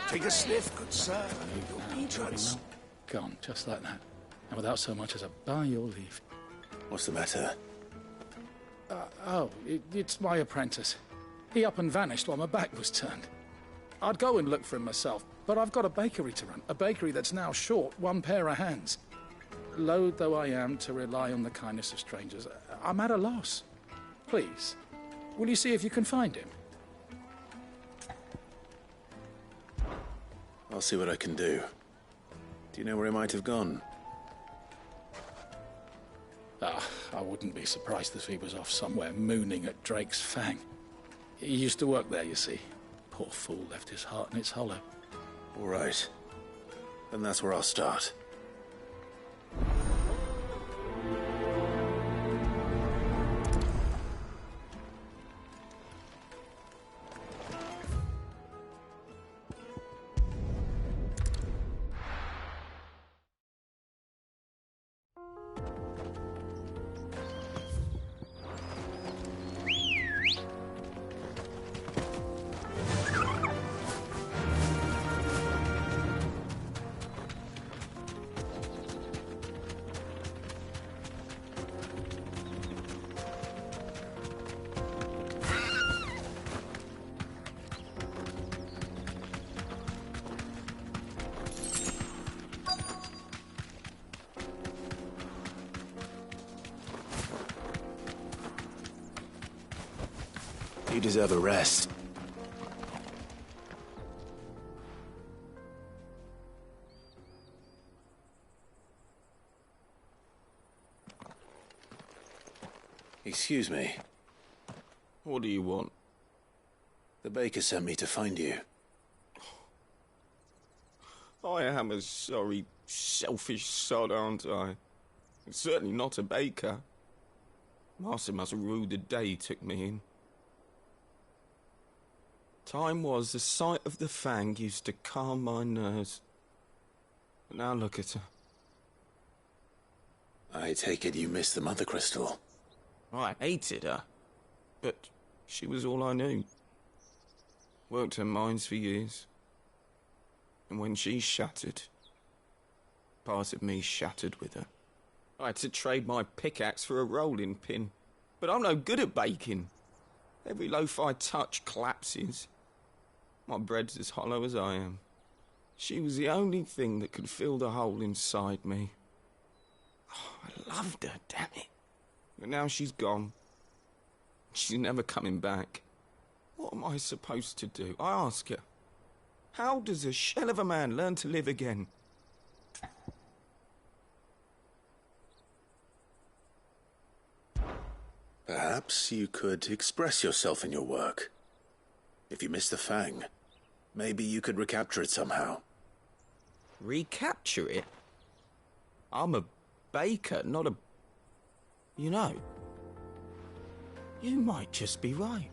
Take a sniff, good sir. Your beetroots. Gone, just like that. And without so much as a by your leave. What's the matter? It's my apprentice. He up and vanished while my back was turned. I'd go and look for him myself, but I've got a bakery to run. A bakery that's now short one pair of hands. Loath though I am to rely on the kindness of strangers, I'm at a loss. Please, will you see if you can find him? I'll see what I can do. Do you know where he might have gone? I wouldn't be surprised if he was off somewhere mooning at Drake's Fang. He used to work there, you see. Poor fool left his heart in its hollow. All right. Then that's where I'll start. You deserve a rest. Excuse me. What do you want? The baker sent me to find you. I am a sorry, selfish sod, aren't I? I'm certainly not a baker. Master must have ruled the day he took me in. Time was the sight of the Fang used to calm my nerves. But now look at her. I take it you missed the Mother Crystal. I hated her, but she was all I knew. Worked her mines for years. And when she shattered, part of me shattered with her. I had to trade my pickaxe for a rolling pin, but I'm no good at baking. Every loaf I touch collapses. My bread's as hollow as I am. She was the only thing that could fill the hole inside me. Oh, I loved her, damn it. But now she's gone. She's never coming back. What am I supposed to do? I ask her. How does a shell of a man learn to live again? Perhaps you could express yourself in your work. If you miss the Fang, maybe you could recapture it somehow. Recapture it? I'm a baker, not a... You know, you might just be right.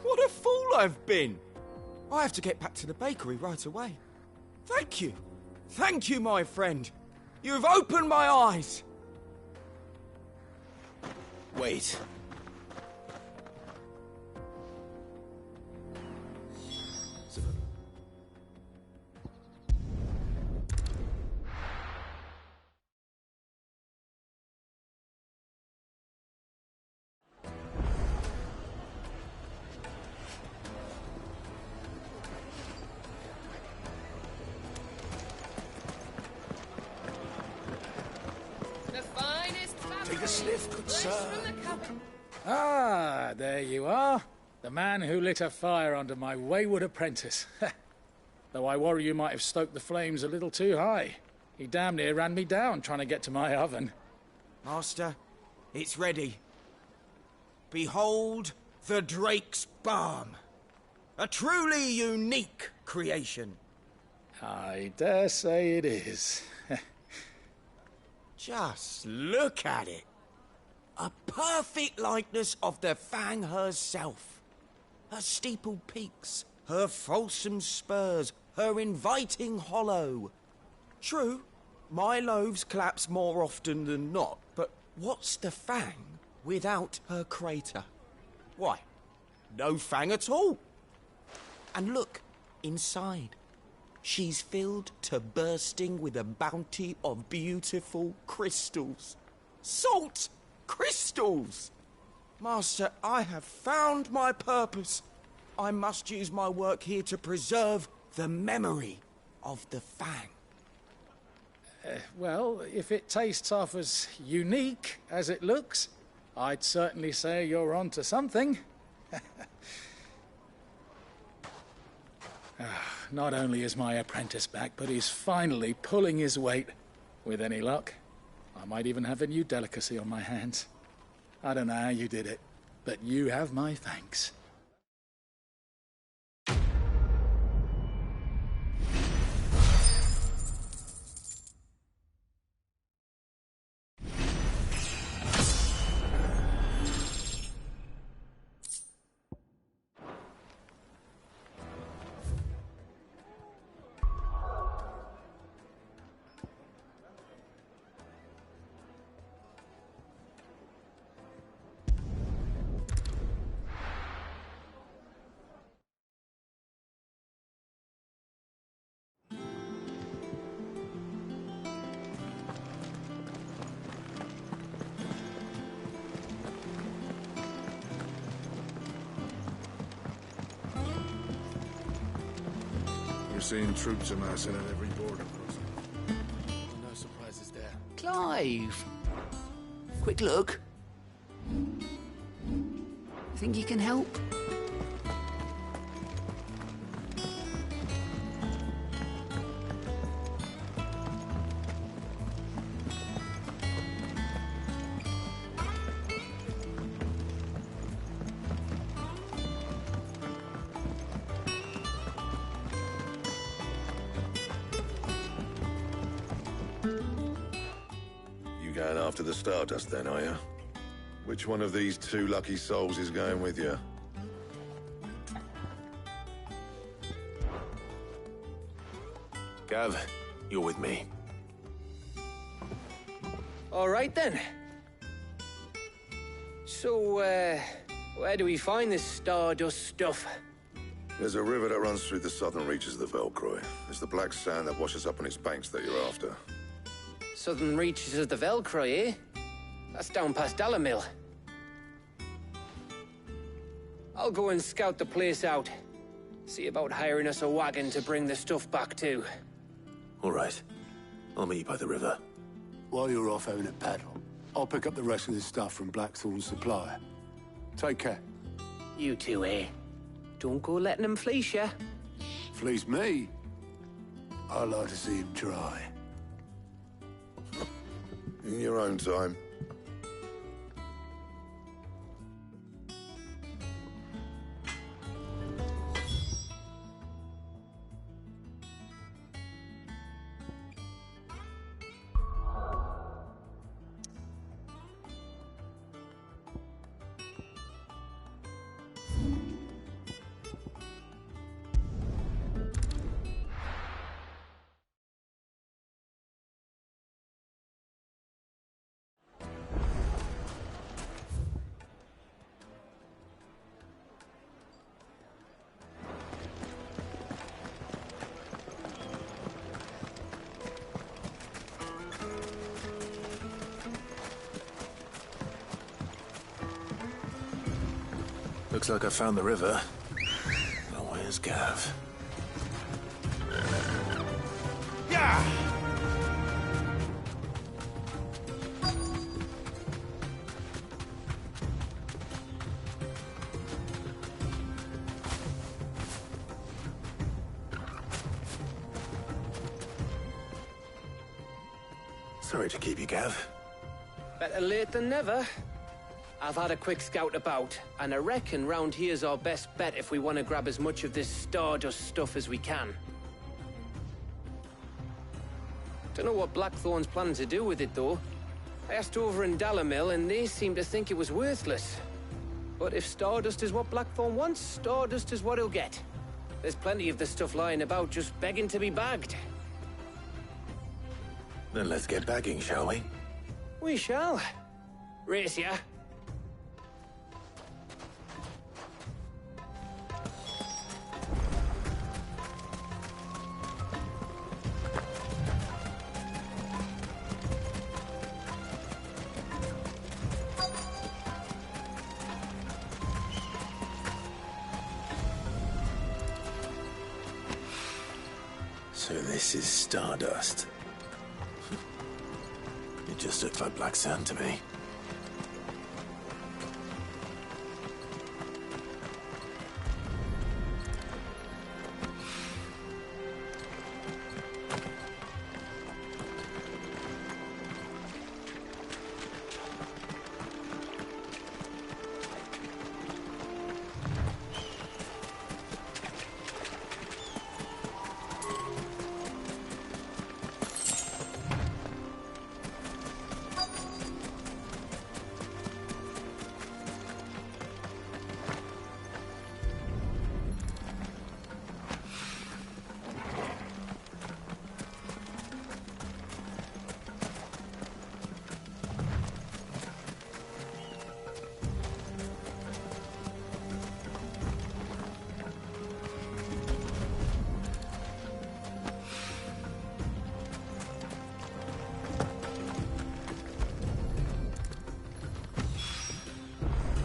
What a fool I've been! I have to get back to the bakery right away. Thank you. Thank you, my friend. You've opened my eyes. Wait. Take a sniff, good sir. Ah, there you are. The man who lit a fire under my wayward apprentice. Though I worry you might have stoked the flames a little too high. He damn near ran me down trying to get to my oven. Master, it's ready. Behold the Drake's Balm. A truly unique creation. I dare say it is. Just look at it. A perfect likeness of the Fang herself. Her steepled peaks, her fulsome spurs, her inviting hollow. True, my loaves collapse more often than not, but what's the Fang without her crater? Why, no Fang at all. And look, inside. She's filled to bursting with a bounty of beautiful crystals. Salt crystals! Master, I have found my purpose. I must use my work here to preserve the memory of the Fang. Well, if it tastes half as unique as it looks, I'd certainly say you're onto something. Not only is my apprentice back, but he's finally pulling his weight. With any luck, I might even have a new delicacy on my hands. I don't know how you did it, but you have my thanks. We're seeing troops amassing at every border crossing. No surprises there. Clive! Quick look. Think you can help? Going after the Stardust then, are you? Which one of these two lucky souls is going with you? Gav, you're with me. All right, then. So, where do we find this Stardust stuff? There's a river that runs through the southern reaches of the Velcroy. It's the black sand that washes up on its banks that you're after. Southern reaches of the Velcroy, eh? That's down past Dalamil. I'll go and scout the place out. See about hiring us a wagon to bring the stuff back to. All right. I'll meet you by the river. While you're off having a paddle, I'll pick up the rest of this stuff from Blackthorn's supply. Take care. You two, eh? Don't go letting him fleece ya. Fleece me? I like to see him try. In your own time. Looks like I found the river. Now where's Gav? Sorry to keep you, Gav. Better late than never. I've had a quick scout about, and I reckon round here's our best bet if we want to grab as much of this Stardust stuff as we can. Don't know what Blackthorn's planning to do with it, though. I asked over in Dalamil, and they seem to think it was worthless. But if Stardust is what Blackthorn wants, Stardust is what he'll get. There's plenty of the stuff lying about, just begging to be bagged. Then let's get bagging, shall we? We shall. Race ya. So this is Stardust. It just looks like black sand to me.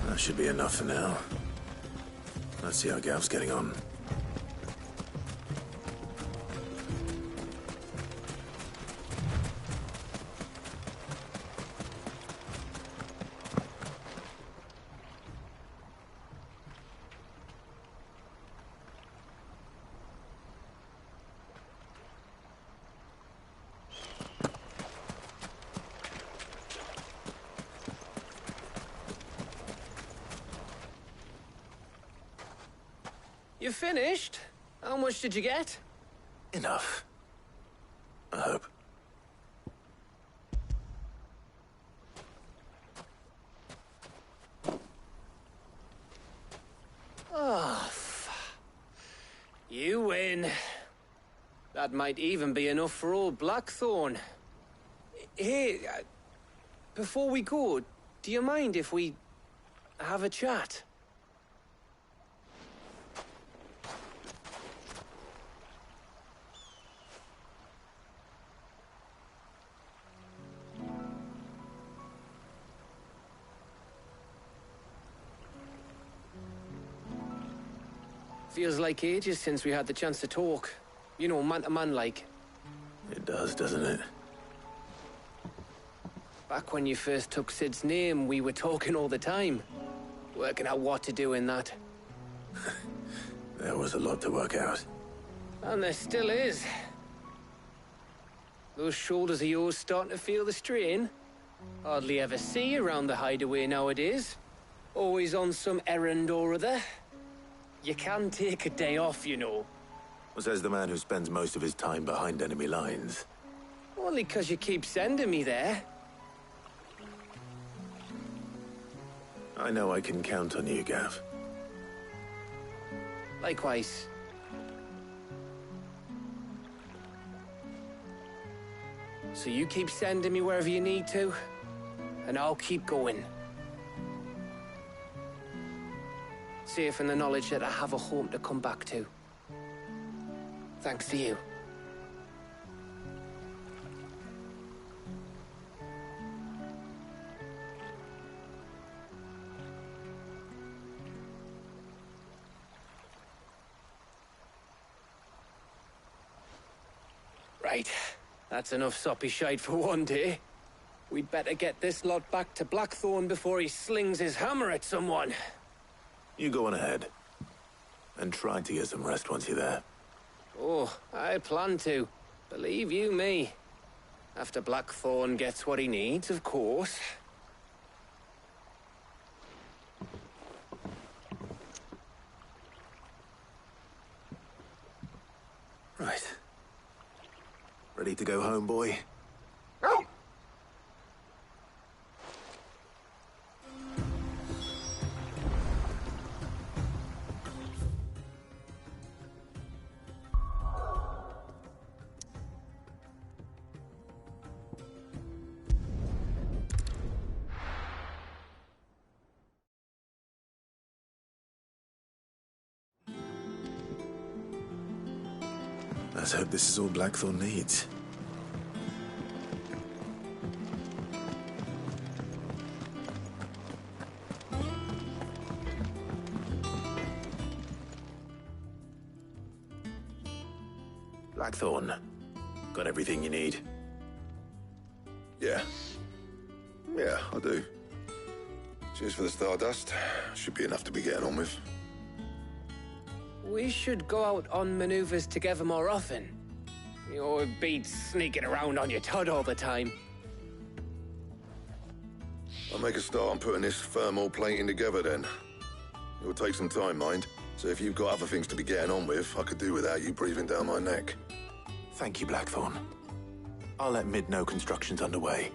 That should be enough for now. Let's see how Gav's getting on. You finished? How much did you get? Enough. I hope. Oh, you win. That might even be enough for old Blackthorn. Hey, before we go, do you mind if we have a chat? Feels like ages since we had the chance to talk. You know, man to man like. It does, doesn't it? Back when you first took Sid's name, we were talking all the time. Working out what to do in that. There was a lot to work out. And there still is. Those shoulders of yours starting to feel the strain. Hardly ever see you around the hideaway nowadays. Always on some errand or other. You can take a day off, you know. Says the man who spends most of his time behind enemy lines. Only 'cause you keep sending me there. I know I can count on you, Gav. Likewise. So you keep sending me wherever you need to, and I'll keep going. Safe in the knowledge that I have a home to come back to. Thanks to you. Right. That's enough soppy shite for one day. We'd better get this lot back to Blackthorn before he slings his hammer at someone. You go on ahead. And try to get some rest once you're there. Oh, I plan to. Believe you me. After Blackthorn gets what he needs, of course. Right. Ready to go home, boy? Let's hope this is all Blackthorn needs. Blackthorn, got everything you need? Yeah. Yeah, I do. Cheers for the stardust. Should be enough to be getting on with. We should go out on maneuvers together more often. It beats sneaking around on your Todd all the time. I'll make a start on putting this thermal plating together then. It will take some time, mind. So if you've got other things to be getting on with, I could do without you breathing down my neck. Thank you, Blackthorn. I'll let Mid know construction's underway.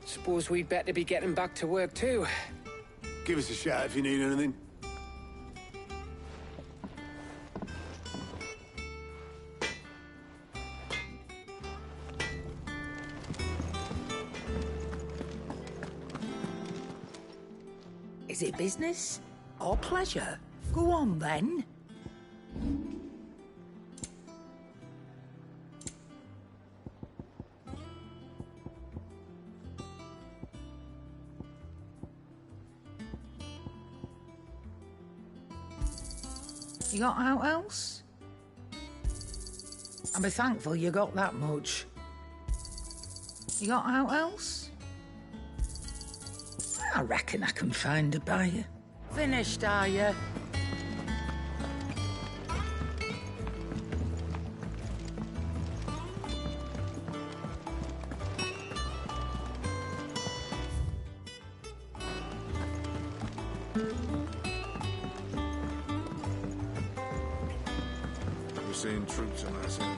Suppose we'd better be getting back to work too. Give us a shout if you need anything. Is it business or pleasure? Go on, then. You got out else? I'll be thankful you got that much. You got out else? I reckon I can find a buyer. Finished, are you? We're seeing troops in our center.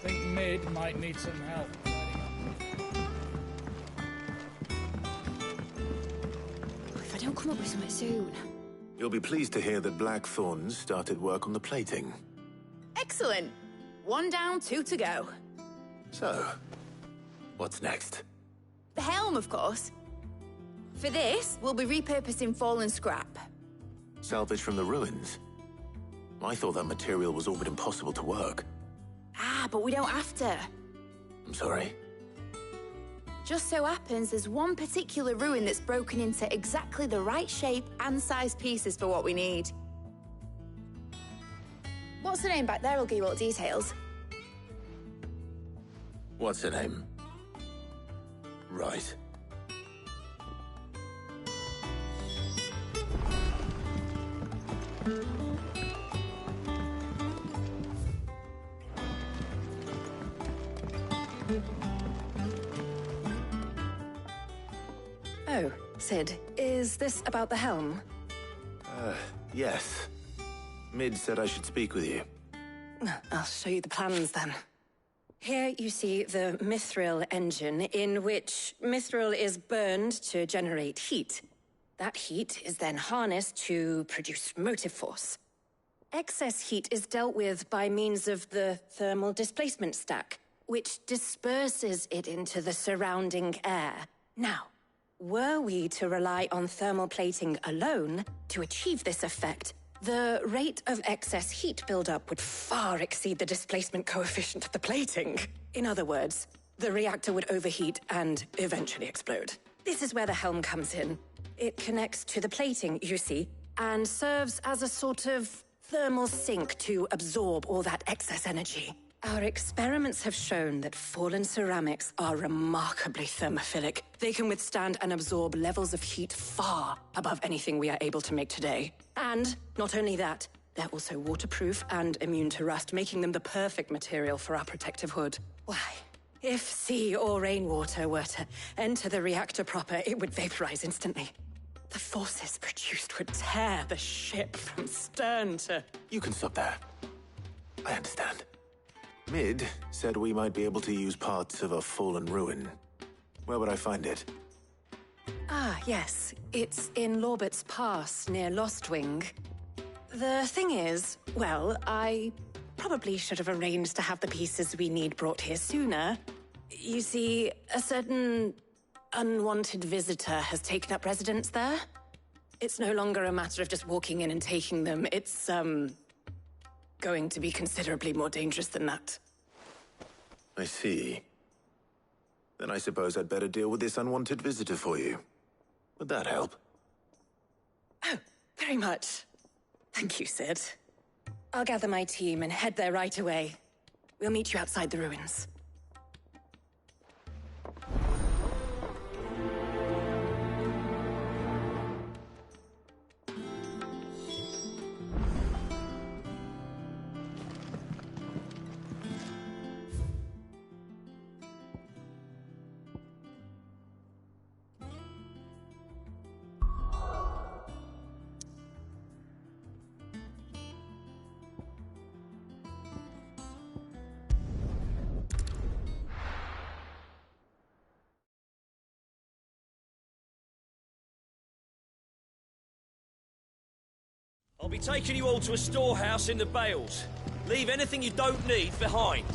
Think Mid might need some help. If I don't come up with something soon. You'll be pleased to hear that Blackthorn's started work on the plating. Excellent. 1 down, 2 to go. So, what's next? The helm, of course. For this, we'll be repurposing fallen scrap. Salvage from the ruins? I thought that material was all but impossible to work. Ah, but we don't have to. I'm sorry. Just so happens there's one particular ruin that's broken into exactly the right shape and size pieces for what we need. What's the name back there? I'll give you all the details. What's her name? Right. Oh, Sid, is this about the helm? Yes. Mid said I should speak with you. I'll show you the plans then. Here you see the mithril engine, in which mithril is burned to generate heat. That heat is then harnessed to produce motive force. Excess heat is dealt with by means of the thermal displacement stack, which disperses it into the surrounding air. Now, were we to rely on thermal plating alone to achieve this effect, the rate of excess heat buildup would far exceed the displacement coefficient of the plating. In other words, the reactor would overheat and eventually explode. This is where the helm comes in. It connects to the plating, you see, and serves as a sort of thermal sink to absorb all that excess energy. Our experiments have shown that fallen ceramics are remarkably thermophilic. They can withstand and absorb levels of heat far above anything we are able to make today. And not only that, they're also waterproof and immune to rust, making them the perfect material for our protective hood. Why? If sea or rainwater were to enter the reactor proper, it would vaporize instantly. The forces produced would tear the ship from stern to... You can stop there. I understand. Mid said we might be able to use parts of a fallen ruin. Where would I find it? Ah, yes. It's in Lorbert's Pass, near Lostwing. The thing is, well, I probably should have arranged to have the pieces we need brought here sooner. You see, a certain unwanted visitor has taken up residence there. It's no longer a matter of just walking in and taking them. It's, going to be considerably more dangerous than that. I see. Then I suppose I'd better deal with this unwanted visitor for you. Would that help? Oh, very much. Thank you, Sid. I'll gather my team and head there right away. We'll meet you outside the ruins. I'll be taking you all to a storehouse in the Bales. Leave anything you don't need behind.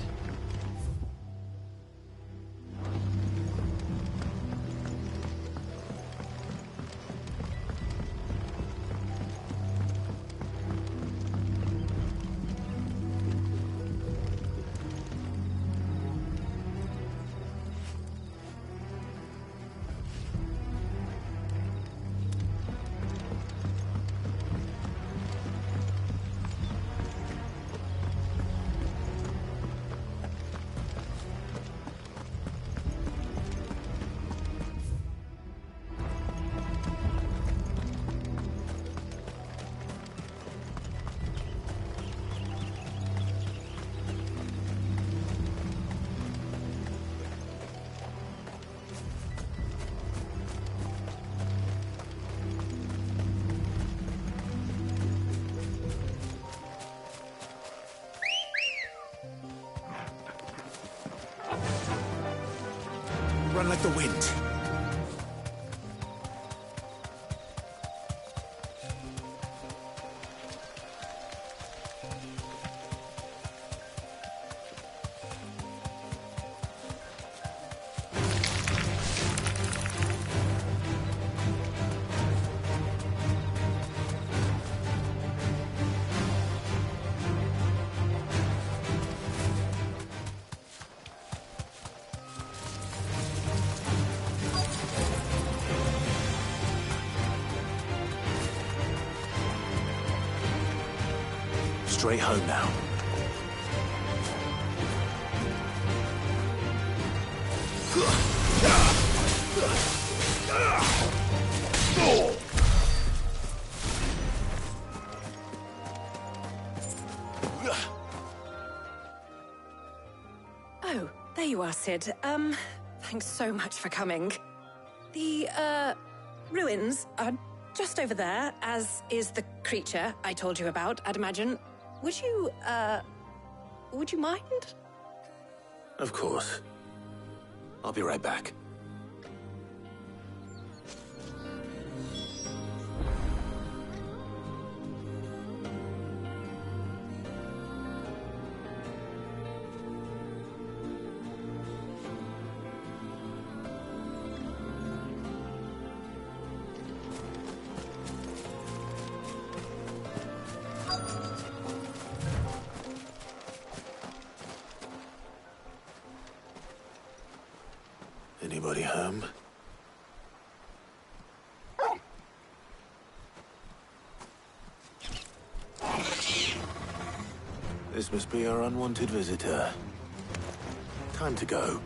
Run like the wind. Straight home now. Oh, there you are, Sid. Thanks so much for coming. The, ruins are just over there, as is the creature I told you about, I'd imagine. Would you mind? Of course. I'll be right back. Anybody home? This must be our unwanted visitor. Time to go.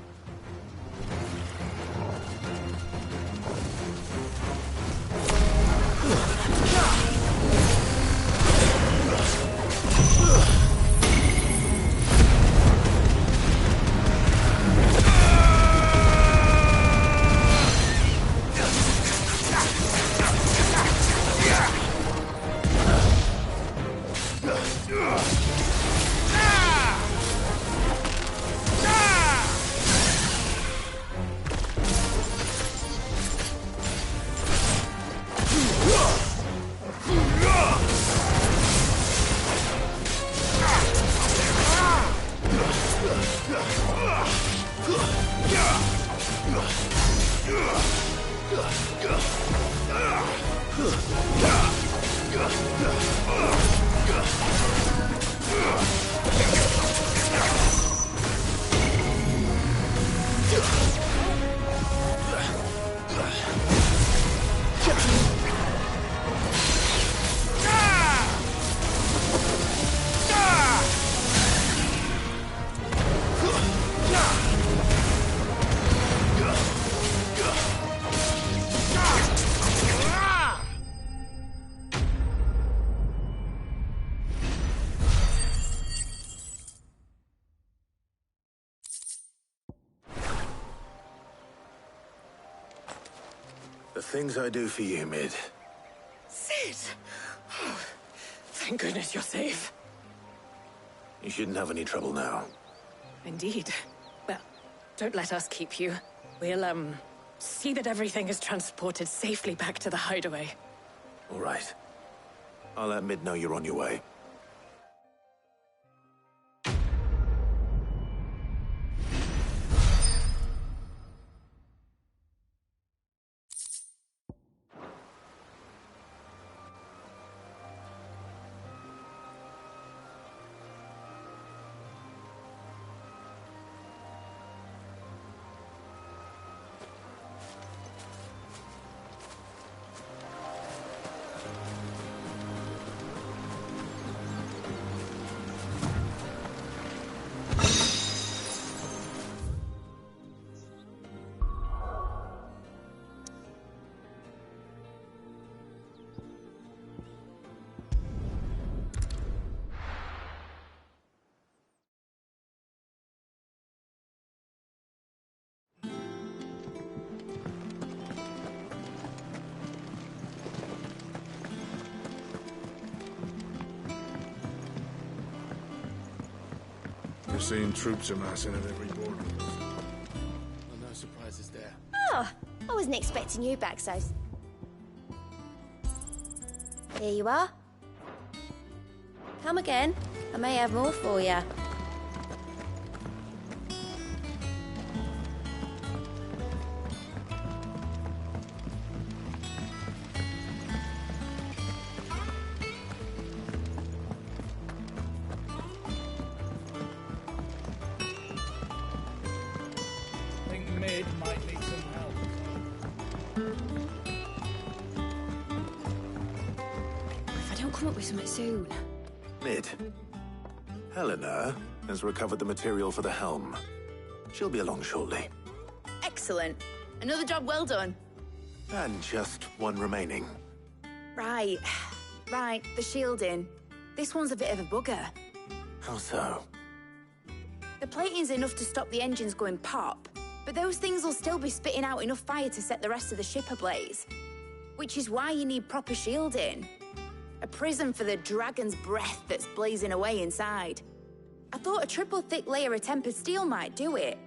The things I do for you, Mid. Sid! Oh, thank goodness you're safe. You shouldn't have any trouble now. Indeed. Well, don't let us keep you. We'll, see that everything is transported safely back to the hideaway. All right. I'll let Mid know you're on your way. You're seeing troops amassing at every border post. Well, no surprises there. Oh, I wasn't expecting you back, so... Here you are. Come again. I may have more for you. Mid might need some help. If I don't come up with something soon. Mid. Helena has recovered the material for the helm. She'll be along shortly. Excellent. Another job well done. And just one remaining. Right. Right, the shielding. This one's a bit of a bugger. How so? The plating's enough to stop the engines going pop, but those things will still be spitting out enough fire to set the rest of the ship ablaze. Which is why you need proper shielding. A prison for the dragon's breath that's blazing away inside. I thought a triple thick layer of tempered steel might do it.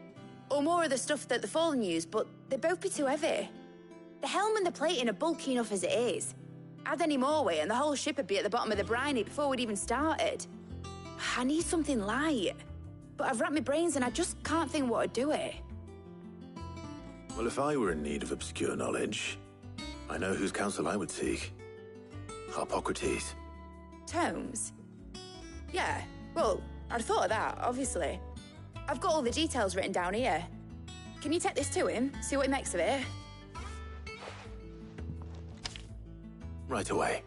Or more of the stuff that the Fallen use, but they'd both be too heavy. The helm and the plating are bulky enough as it is. Add any more weight and the whole ship would be at the bottom of the briny before we'd even started. I need something light. But I've racked my brains and I just can't think what would do it. Well, if I were in need of obscure knowledge, I know whose counsel I would seek. Harpocrates. Tomes? Yeah, well, I'd thought of that, obviously. I've got all the details written down here. Can you take this to him, see what he makes of it? Right away.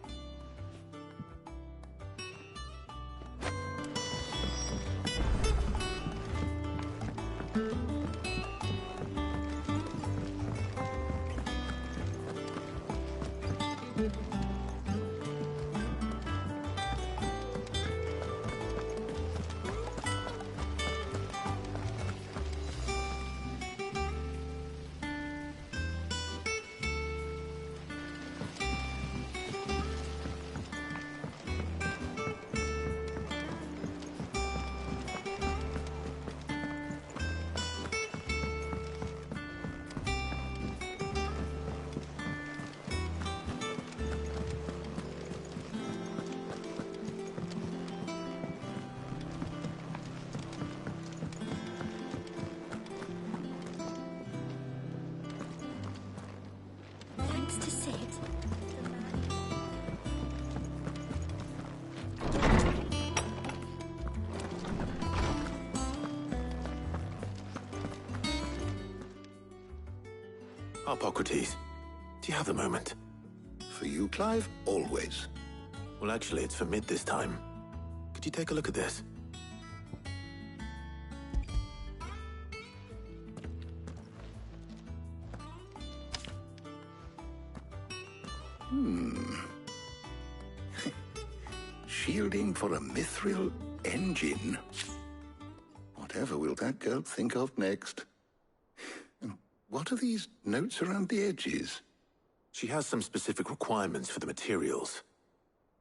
Hippocrates, do you have a moment? For you, Clive, always. Well, actually, it's for mid this time. Could you take a look at this? Shielding for a mithril engine. Whatever will that girl think of next? And what are these notes around the edges? She has some specific requirements for the materials.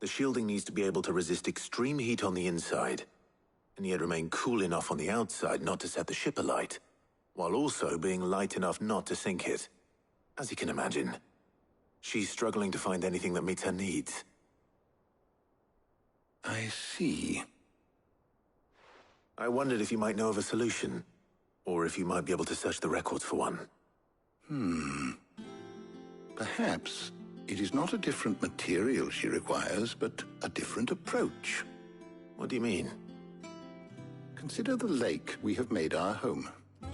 The shielding needs to be able to resist extreme heat on the inside, and yet remain cool enough on the outside not to set the ship alight, while also being light enough not to sink it. As you can imagine, she's struggling to find anything that meets her needs. I see. I wondered if you might know of a solution, or if you might be able to search the records for one. Perhaps it is not a different material she requires, but a different approach. What do you mean? Consider the lake we have made our home.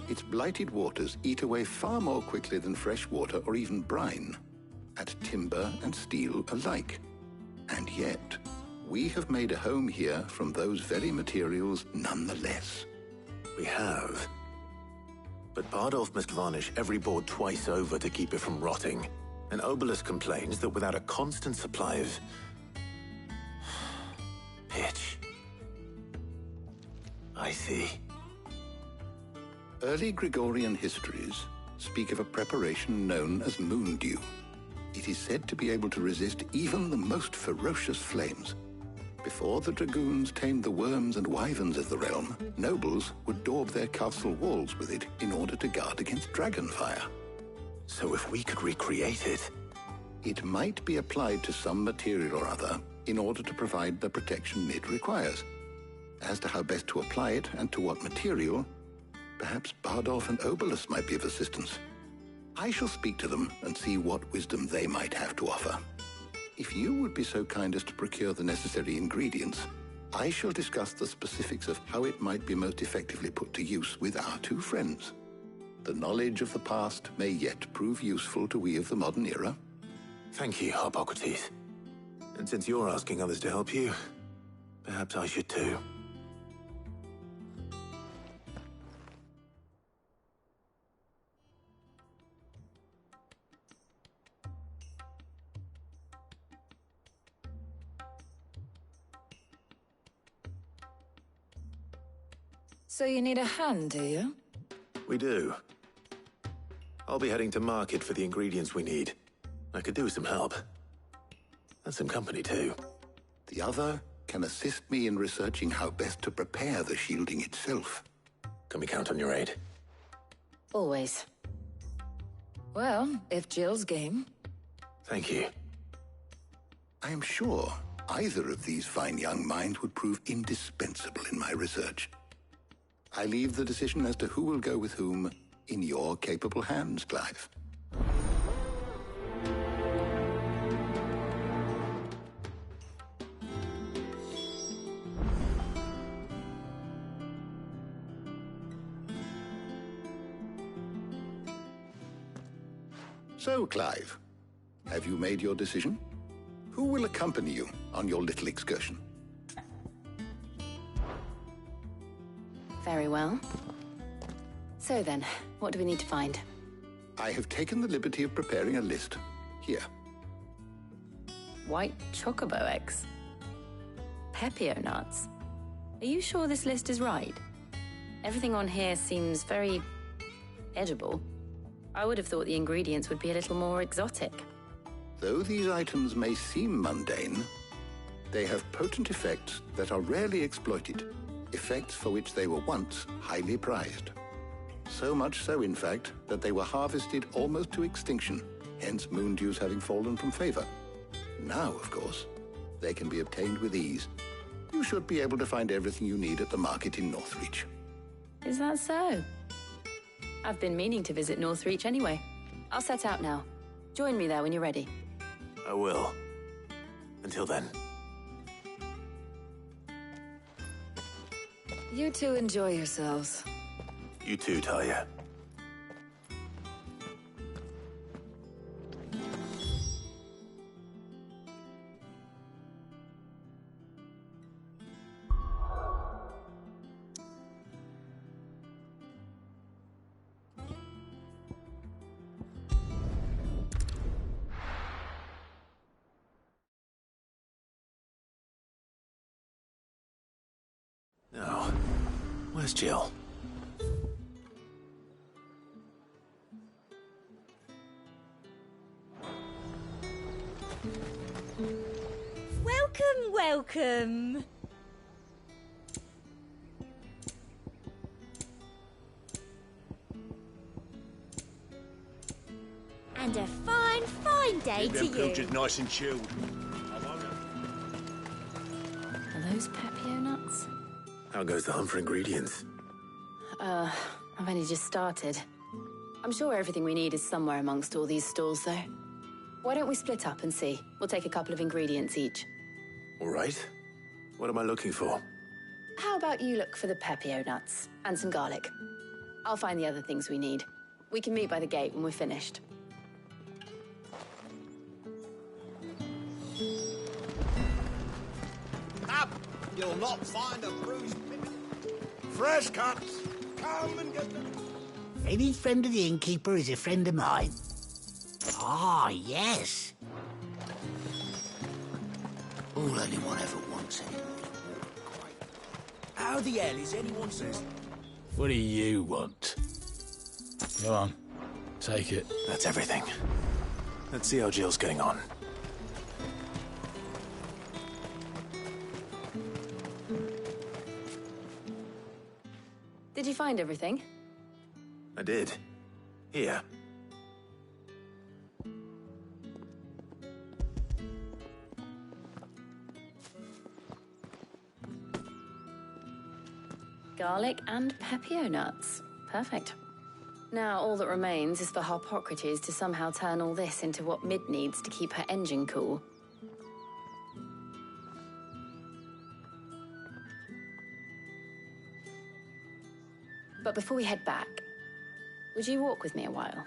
Its blighted waters eat away far more quickly than fresh water or even brine, at timber and steel alike. And yet, we have made a home here from those very materials nonetheless. We have. But Bardolph must varnish every board twice over to keep it from rotting. And Obelus complains that without a constant supply of pitch. I see. Early Gregorian histories speak of a preparation known as moon dew. It is said to be able to resist even the most ferocious flames. Before the dragoons tamed the worms and wyverns of the realm, nobles would daub their castle walls with it in order to guard against dragon fire. So if we could recreate it... It might be applied to some material or other in order to provide the protection it requires. As to how best to apply it and to what material, perhaps Bardolph and Obelus might be of assistance. I shall speak to them and see what wisdom they might have to offer. If you would be so kind as to procure the necessary ingredients, I shall discuss the specifics of how it might be most effectively put to use with our two friends. The knowledge of the past may yet prove useful to we of the modern era. Thank you, Hippocrates. And since you're asking others to help you, perhaps I should too. So you need a hand, do you? We do. I'll be heading to market for the ingredients we need. I could do with some help. And some company, too. The other can assist me in researching how best to prepare the shielding itself. Can we count on your aid? Always. Well, if Jill's game. Thank you. I am sure either of these fine young minds would prove indispensable in my research. I leave the decision as to who will go with whom in your capable hands, Clive. So, Clive, have you made your decision? Who will accompany you on your little excursion? Very well. So then, what do we need to find? I have taken the liberty of preparing a list. Here. White chocobo eggs. Pepio nuts. Are you sure this list is right? Everything on here seems very edible. I would have thought the ingredients would be a little more exotic. Though these items may seem mundane, they have potent effects that are rarely exploited, effects for which they were once highly prized. So much so, in fact, that they were harvested almost to extinction, hence moon dews having fallen from favor. Now, of course, they can be obtained with ease. You should be able to find everything you need at the market in Northreach. Is that so? I've been meaning to visit Northreach anyway. I'll set out now. Join me there when you're ready. I will. Until then. You two enjoy yourselves. You too, Talia. Now, where's Jill? Welcome, welcome. And a fine, fine day to you. Just nice and chilled. Are those Pepio nuts? How goes the hunt for ingredients? I've only just started. I'm sure everything we need is somewhere amongst all these stalls, though. Why don't we split up and see? We'll take a couple of ingredients each. All right. What am I looking for? How about you look for the Pepio nuts and some garlic? I'll find the other things we need. We can meet by the gate when we're finished. Up! You'll not find a bruised pig. Fresh cuts! Come and get them. Any friend of the innkeeper is a friend of mine. Ah, yes. All anyone ever wants anymore. How the hell is anyone says? What do you want? Go on. Take it. That's everything. Let's see how Jill's getting on. Did you find everything? I did. Here. Garlic and Pepio nuts. Perfect. Now all that remains is for Harpocrates to somehow turn all this into what Mid needs to keep her engine cool. But before we head back, would you walk with me a while?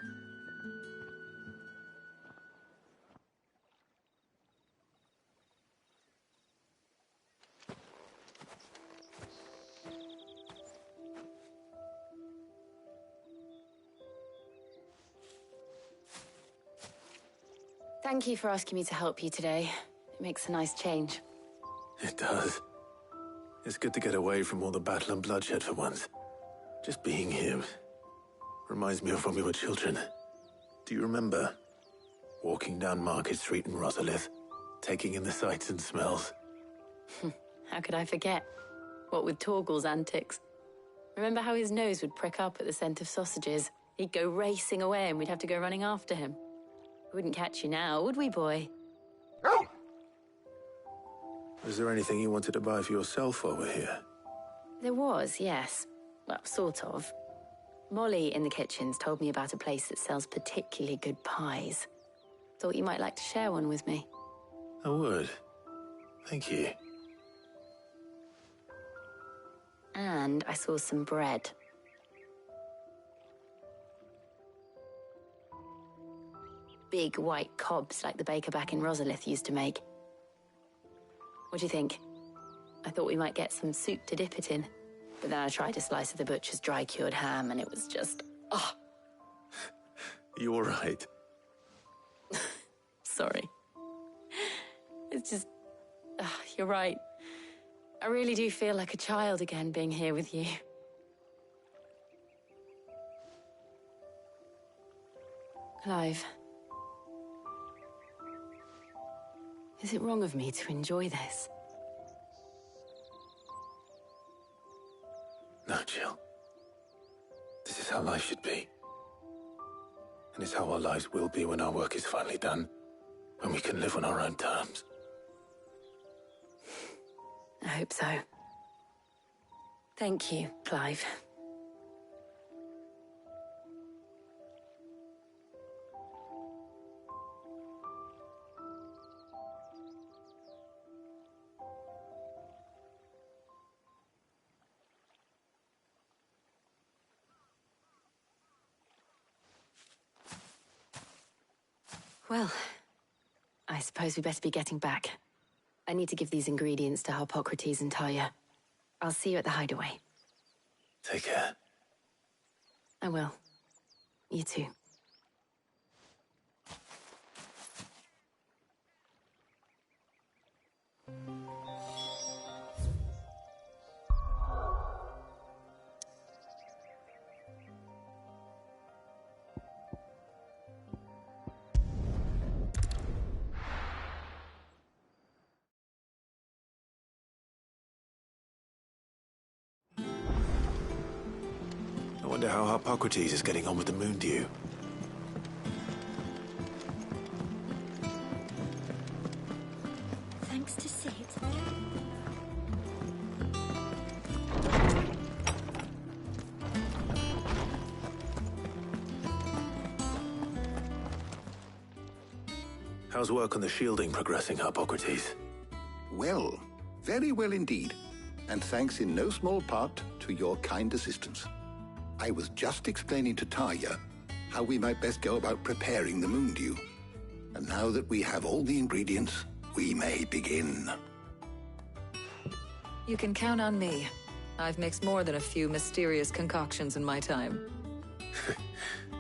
Thank you for asking me to help you today. It makes a nice change. It does. It's good to get away from all the battle and bloodshed for once. Just being here reminds me of when we were children. Do you remember? Walking down Market Street in Rosalith, taking in the sights and smells. How could I forget? What with Torgal's antics. Remember how his nose would prick up at the scent of sausages? He'd go racing away and we'd have to go running after him. We wouldn't catch you now, would we, boy? Was there anything you wanted to buy for yourself while we're here? There was, yes. Well, sort of. Molly in the kitchens told me about a place that sells particularly good pies. Thought you might like to share one with me. I would. Thank you. And I saw some bread. Big white cobs like the baker back in Rosalith used to make. What do you think? I thought we might get some soup to dip it in. But then I tried a slice of the butcher's dry-cured ham, and it was just... oh. You all right? Sorry. It's just... you're right. I really do feel like a child again being here with you. Clive. Is it wrong of me to enjoy this? No, Jill. This is how life should be. And it's how our lives will be when our work is finally done. When we can live on our own terms. I hope so. Thank you, Clive. Well, I suppose we better be getting back. I need to give these ingredients to Harpocrates and Talia. I'll see you at the hideaway. Take care. I will. You too. Wonder how Hippocrates is getting on with the moon dew. Thanks to Sid. How's work on the shielding progressing, Hippocrates? Well, very well indeed. And thanks in no small part to your kind assistance. I was just explaining to Tarja how we might best go about preparing the moon dew. And now that we have all the ingredients, we may begin. You can count on me. I've mixed more than a few mysterious concoctions in my time.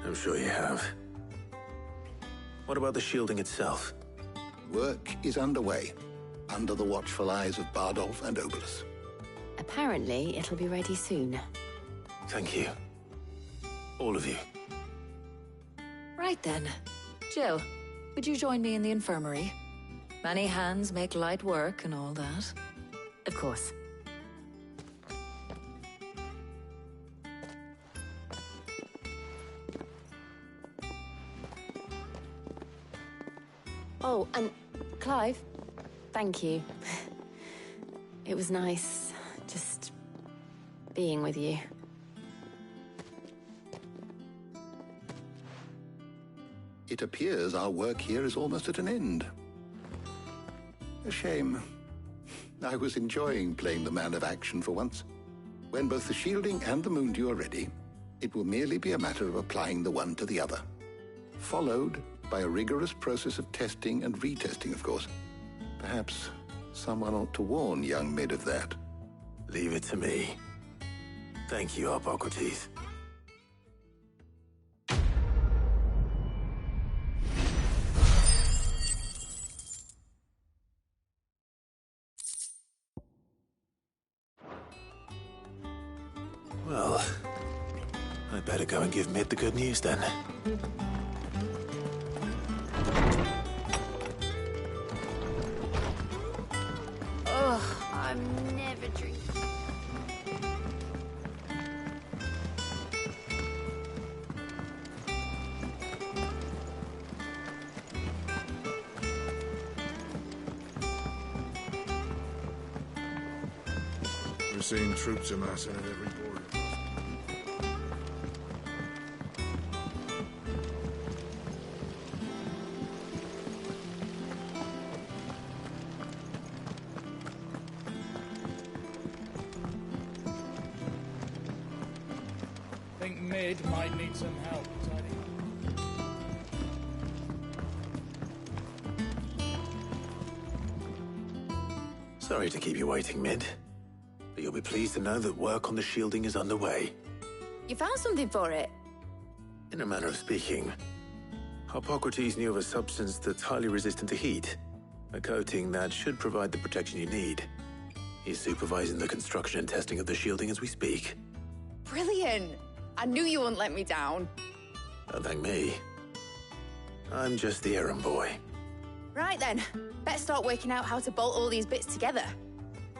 I'm sure you have. What about the shielding itself? Work is underway, under the watchful eyes of Bardolph and Obolus. Apparently, it'll be ready soon. Thank you. All of you. Right then. Jill, would you join me in the infirmary? Many hands make light work and all that. Of course. Oh, and Clive, thank you. It was nice just being with you. It appears our work here is almost at an end. A shame. I was enjoying playing the man of action for once. When both the shielding and the moon dew are ready, it will merely be a matter of applying the one to the other. Followed by a rigorous process of testing and retesting, of course. Perhaps someone ought to warn young Mid of that. Leave it to me. Thank you, Hippocrates. Well, I better go and give Mid the good news then. Ugh, I'm never drinking. We're seeing troops amassing at every border. Think Mid might need some help tidying up. Sorry to keep you waiting, Mid. But you'll be pleased to know that work on the shielding is underway. You found something for it? In a manner of speaking, Hippocrates knew of a substance that's highly resistant to heat. A coating that should provide the protection you need. He's supervising the construction and testing of the shielding as we speak. Brilliant! I knew you wouldn't let me down. Don't thank me. I'm just the errand boy. Right then, better start working out how to bolt all these bits together.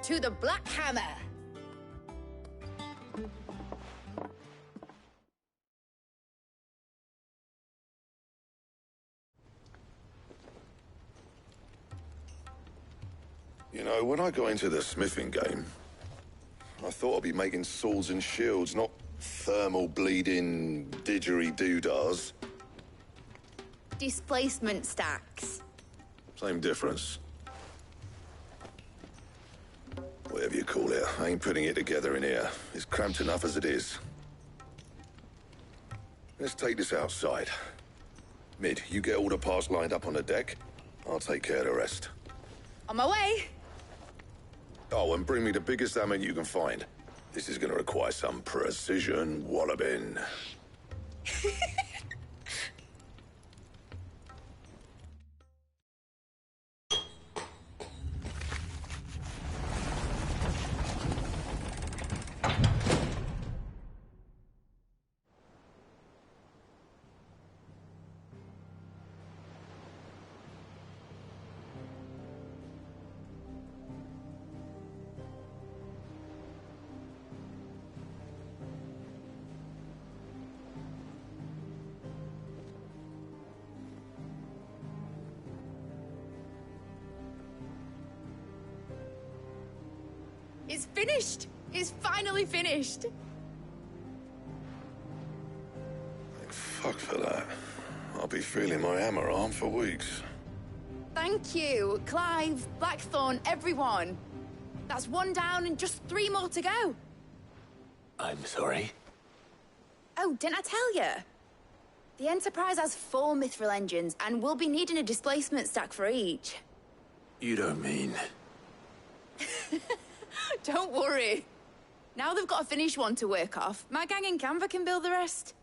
To the Black Hammer! You know, when I got into the smithing game, I thought I'd be making swords and shields, not thermal bleeding didgeridoo-dahs. Displacement stacks. Same difference. Whatever you call it, I ain't putting it together in here. It's cramped enough as it is. Let's take this outside. Mid, you get all the parts lined up on the deck. I'll take care of the rest. On my way! Oh, and bring me the biggest hammer you can find. This is gonna require some precision walloping. It's finished! It's finally finished! Thank fuck for that. I'll be feeling my hammer arm for weeks. Thank you, Clive, Blackthorn, everyone. That's one down and just 3 more to go. I'm sorry. Oh, didn't I tell you? The Enterprise has 4 mithril engines, and we'll be needing a displacement stack for each. You don't mean... Don't worry. Now they've got a finished one to work off, my gang in Canva can build the rest.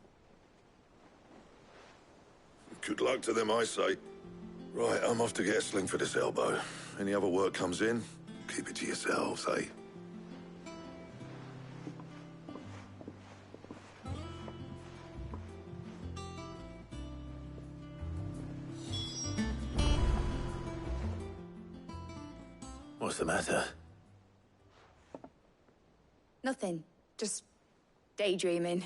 Good luck to them, I say. Right, I'm off to get a sling for this elbow. Any other work comes in, keep it to yourselves, eh? What's the matter? Nothing. Just daydreaming.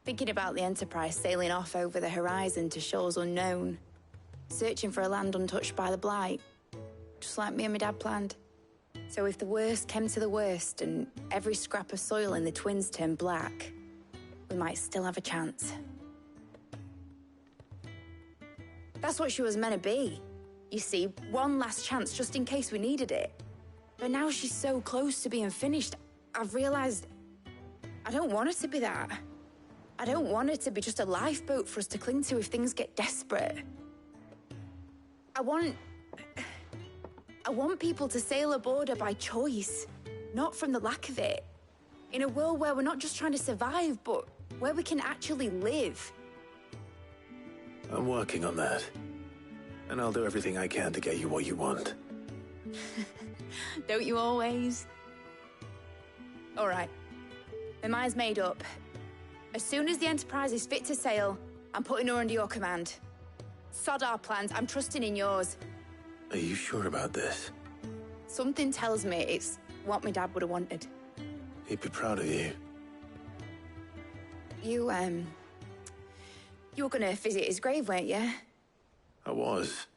Thinking about the Enterprise sailing off over the horizon to shores unknown. Searching for a land untouched by the Blight. Just like me and my dad planned. So if the worst came to the worst and every scrap of soil in the Twins turned black, we might still have a chance. That's what she was meant to be. You see, one last chance just in case we needed it. But now she's so close to being finished, I've realized I don't want her to be that. I don't want her to be just a lifeboat for us to cling to if things get desperate. I want people to sail aboard her by choice, not from the lack of it. In a world where we're not just trying to survive, but where we can actually live. I'm working on that. And I'll do everything I can to get you what you want. Don't you always? All right. My mind's made up. As soon as the Enterprise is fit to sail, I'm putting her under your command. Sod our plans, I'm trusting in yours. Are you sure about this? Something tells me it's what my dad would have wanted. He'd be proud of you. You were gonna visit his grave, weren't you? I was.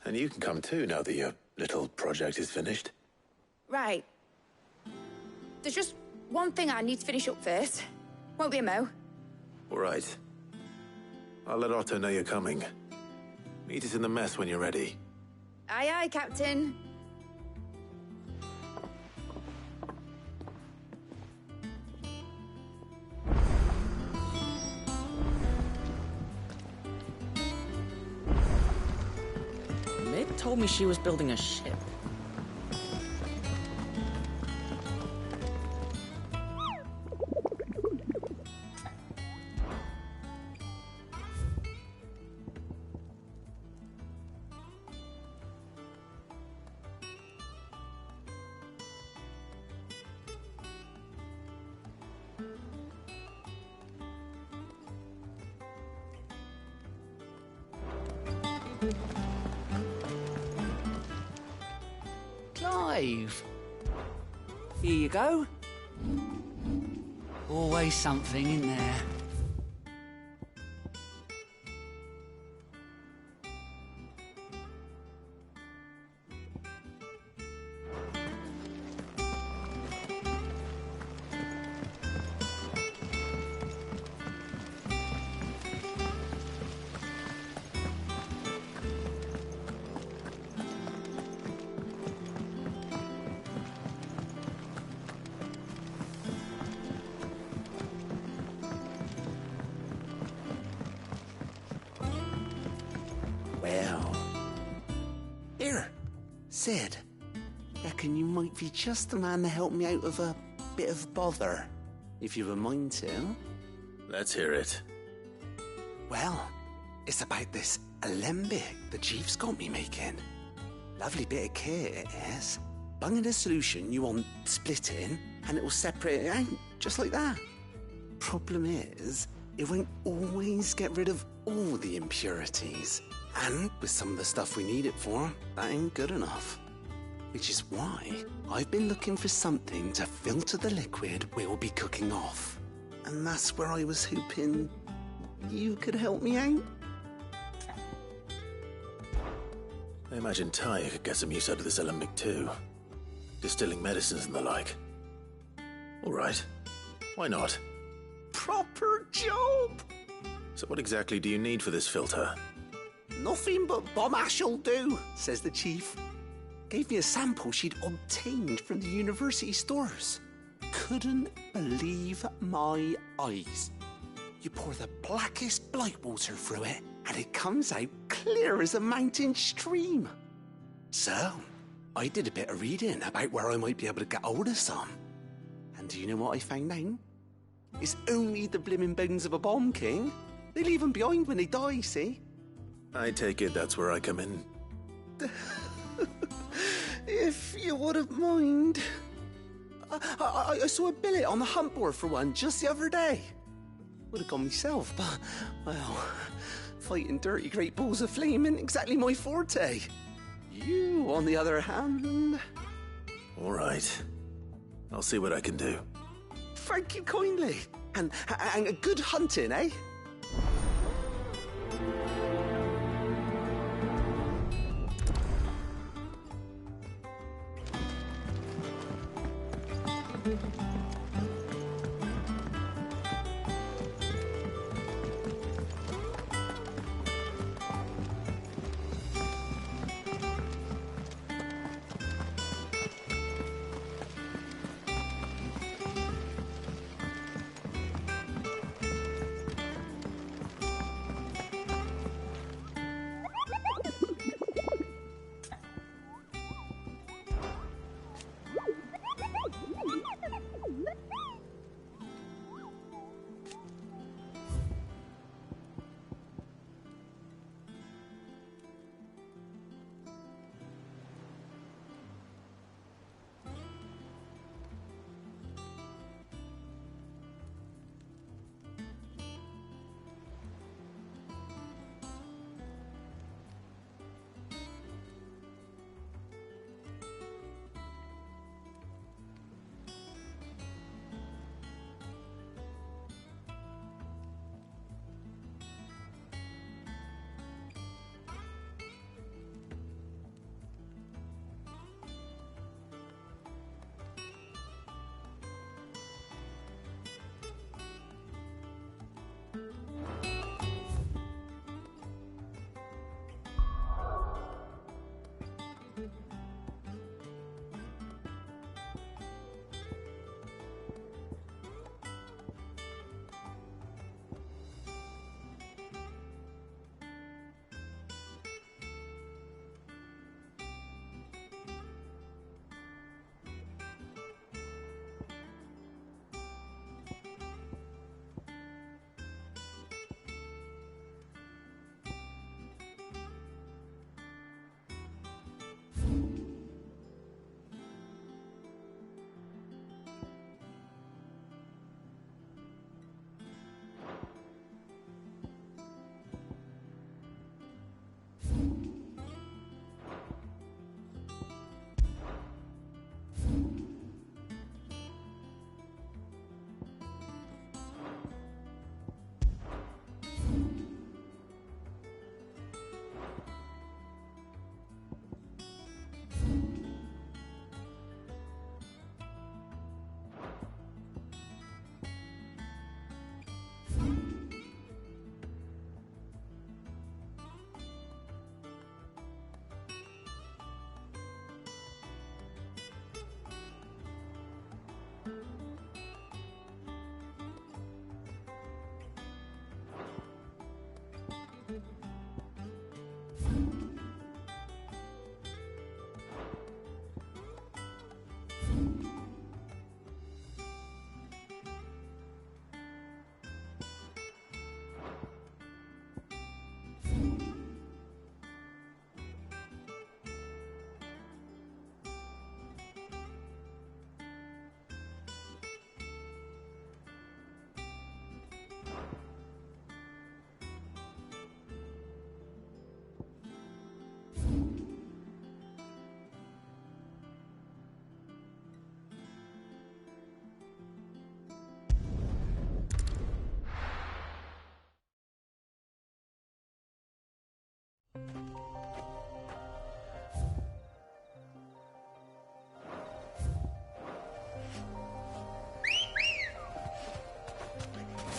And you can come too now that your little project is finished. Right. There's just one thing I need to finish up first. Won't be a mo. All right. I'll let Otto know you're coming. Meet us in the mess when you're ready. Aye, aye, Captain. Mid told me she was building a ship. Clive. Here you go. Always something in there. Here, Sid. Reckon you might be just the man to help me out of a bit of bother, if you've a mind to. Let's hear it. Well, it's about this alembic the Chief's got me making. Lovely bit of kit it is. Bung in a solution you want splitting, and it will separate it out, just like that. Problem is, it won't always get rid of all the impurities. And with some of the stuff we need it for, that ain't good enough. Which is why I've been looking for something to filter the liquid we'll be cooking off. And that's where I was hoping you could help me out. I imagine Ty could get some use out of this alembic too. Distilling medicines and the like. All right. Why not? Proper job! So what exactly do you need for this filter? Nothing but bomb ash'll do, says the chief. Gave me a sample she'd obtained from the university stores. Couldn't believe my eyes. You pour the blackest blight water through it, and it comes out clear as a mountain stream. So, I did a bit of reading about where I might be able to get hold of some. And do you know what I found out? It's only the blimmin' bones of a bomb king. They leave them behind when they die, see? I take it that's where I come in. If you wouldn't mind. I saw a billet on the hunt board for one just the other day. Would have gone myself, but, well, fighting dirty great balls of flame isn't exactly my forte. You, on the other hand... All right. I'll see what I can do. Thank you kindly. And a good hunting, eh?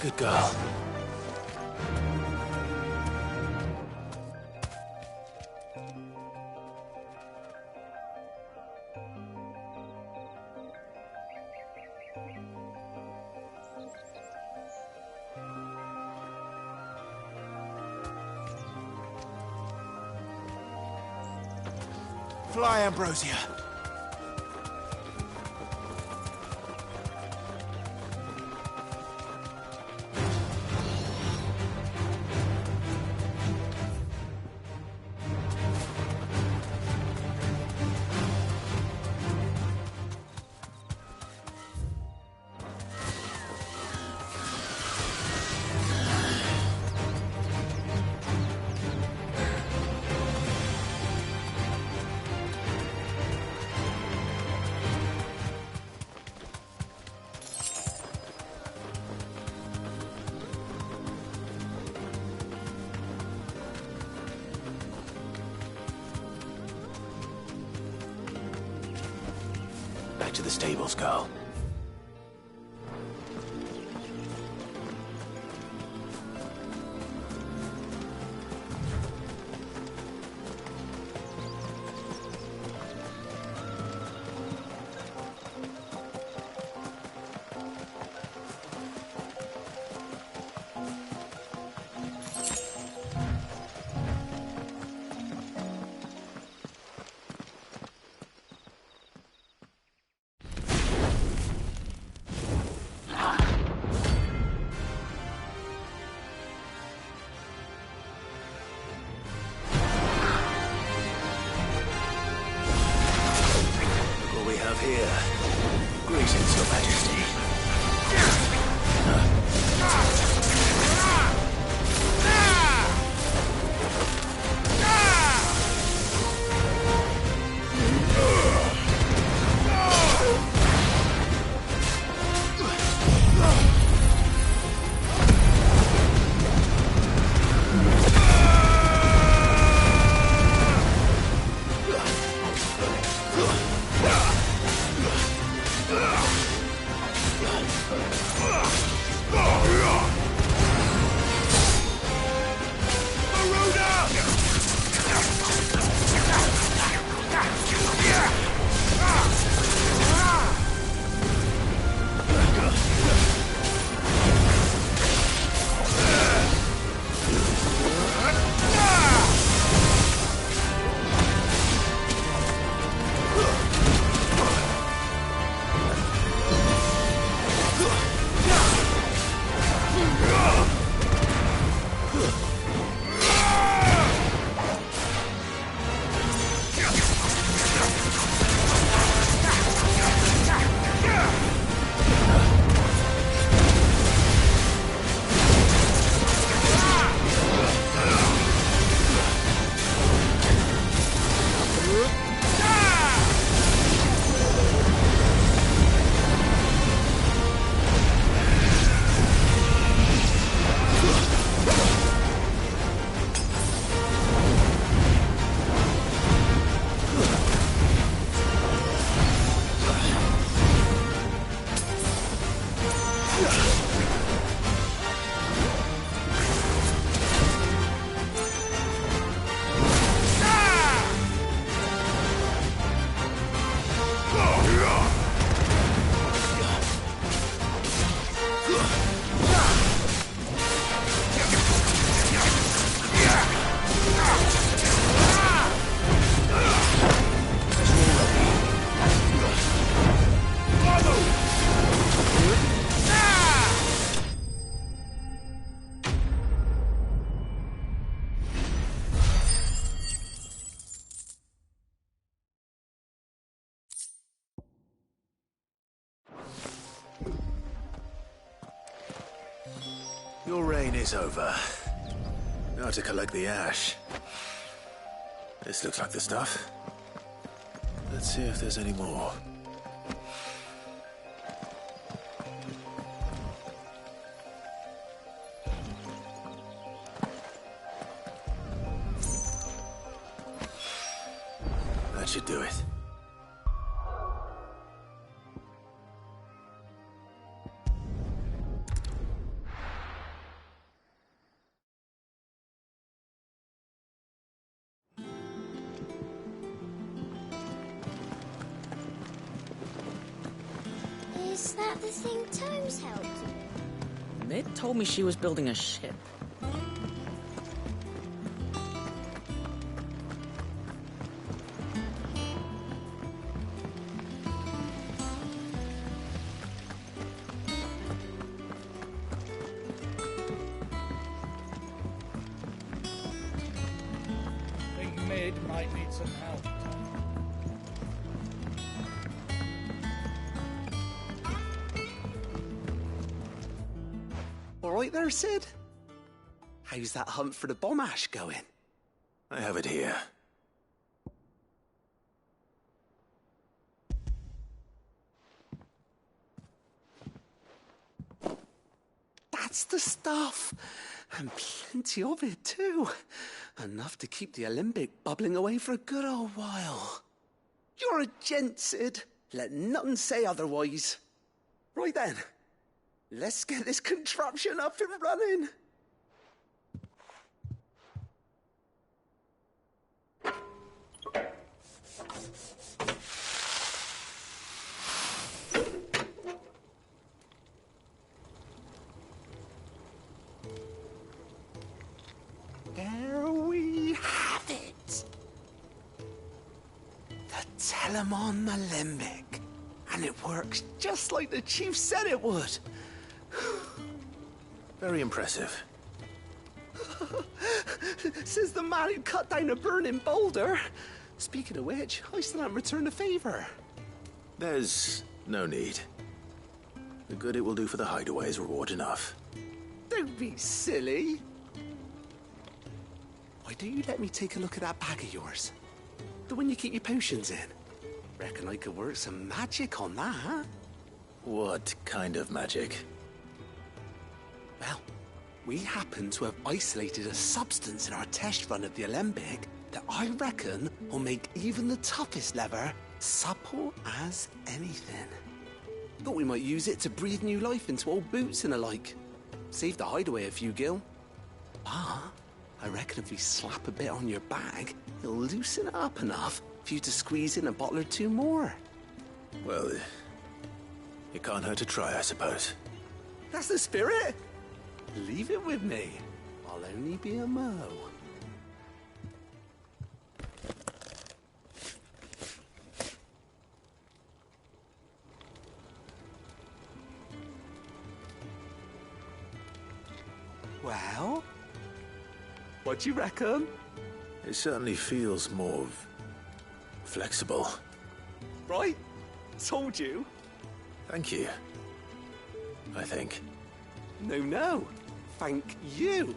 Good girl. Fly, Ambrosia. Back to the stables, Carl. Here. Greetings, Your Majesty. Your reign is over. Now to collect the ash. This looks like the stuff. Let's see if there's any more. That should do it. Is that the thing Tomes helped you with? Mid told me she was building a ship. Think Mid might need some help. All right there, Sid? How's that hunt for the bomb ash going? I have it here. That's the stuff. And plenty of it, too. Enough to keep the Alembic bubbling away for a good old while. You're a gent, Sid. Let nothing say otherwise. Right then. Let's get this contraption up and running. There we have it. The Telemon Alembic. And it works just like the chief said it would. Very impressive. Says the man who cut down a burning boulder. Speaking of which, I still haven't returned the favor. There's no need. The good it will do for the hideaway is reward enough. Don't be silly. Why don't you let me take a look at that bag of yours? The one you keep your potions in. Reckon I could work some magic on that, huh? What kind of magic? Well, we happen to have isolated a substance in our test run of the Alembic that I reckon will make even the toughest lever supple as anything. Thought we might use it to breathe new life into old boots and the like. Save the hideaway a few gil. But I reckon if we slap a bit on your bag, it'll loosen it up enough for you to squeeze in a bottle or two more. Well, it can't hurt to try, I suppose. That's the spirit. Leave it with me. I'll only be a mo. Well, what do you reckon? It certainly feels more flexible. Right? Told you. Thank you. I think. No. Thank you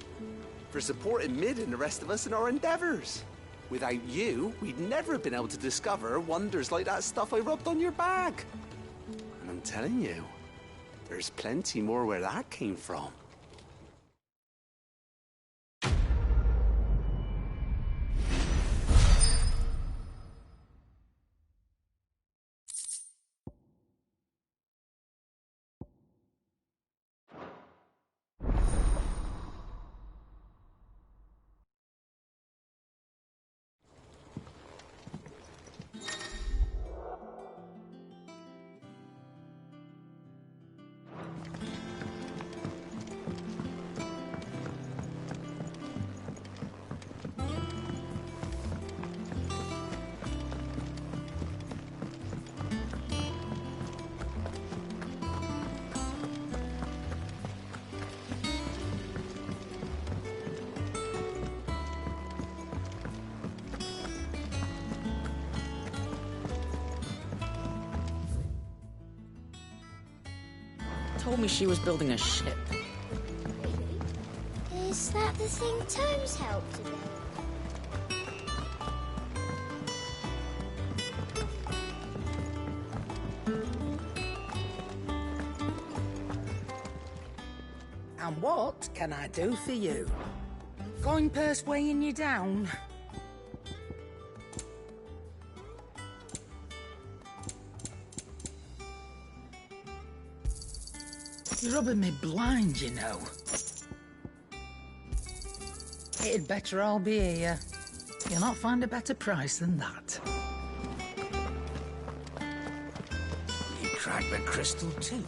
for supporting Mid and the rest of us in our endeavors. Without you, we'd never have been able to discover wonders like that stuff I rubbed on your bag. And I'm telling you, there's plenty more where that came from. Told me she was building a ship. Is that the thing Tomes helped you with? And what can I do for you? Coin purse weighing you down? You're rubbing me blind, you know. It'd better all be here. You'll not find a better price than that. crack the crystal too.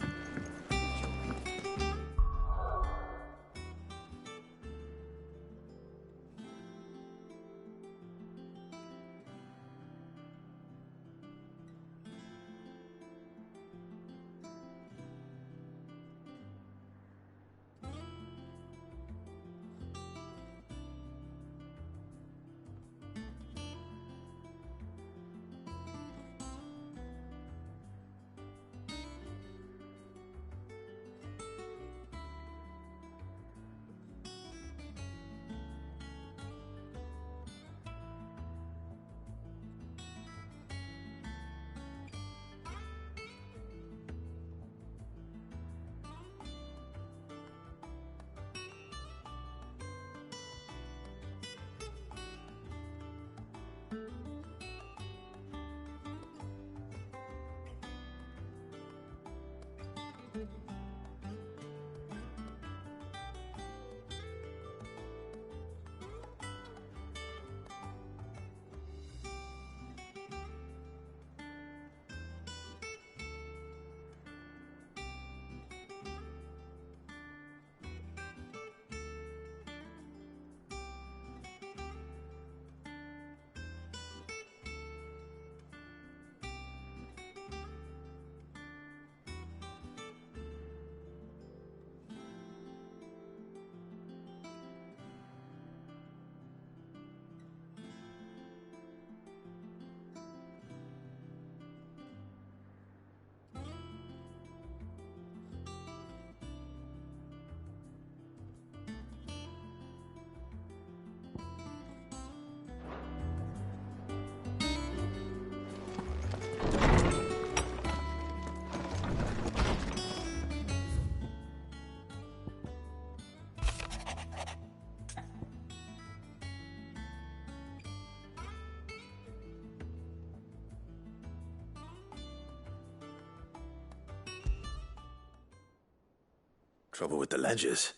Trouble with the ledgers.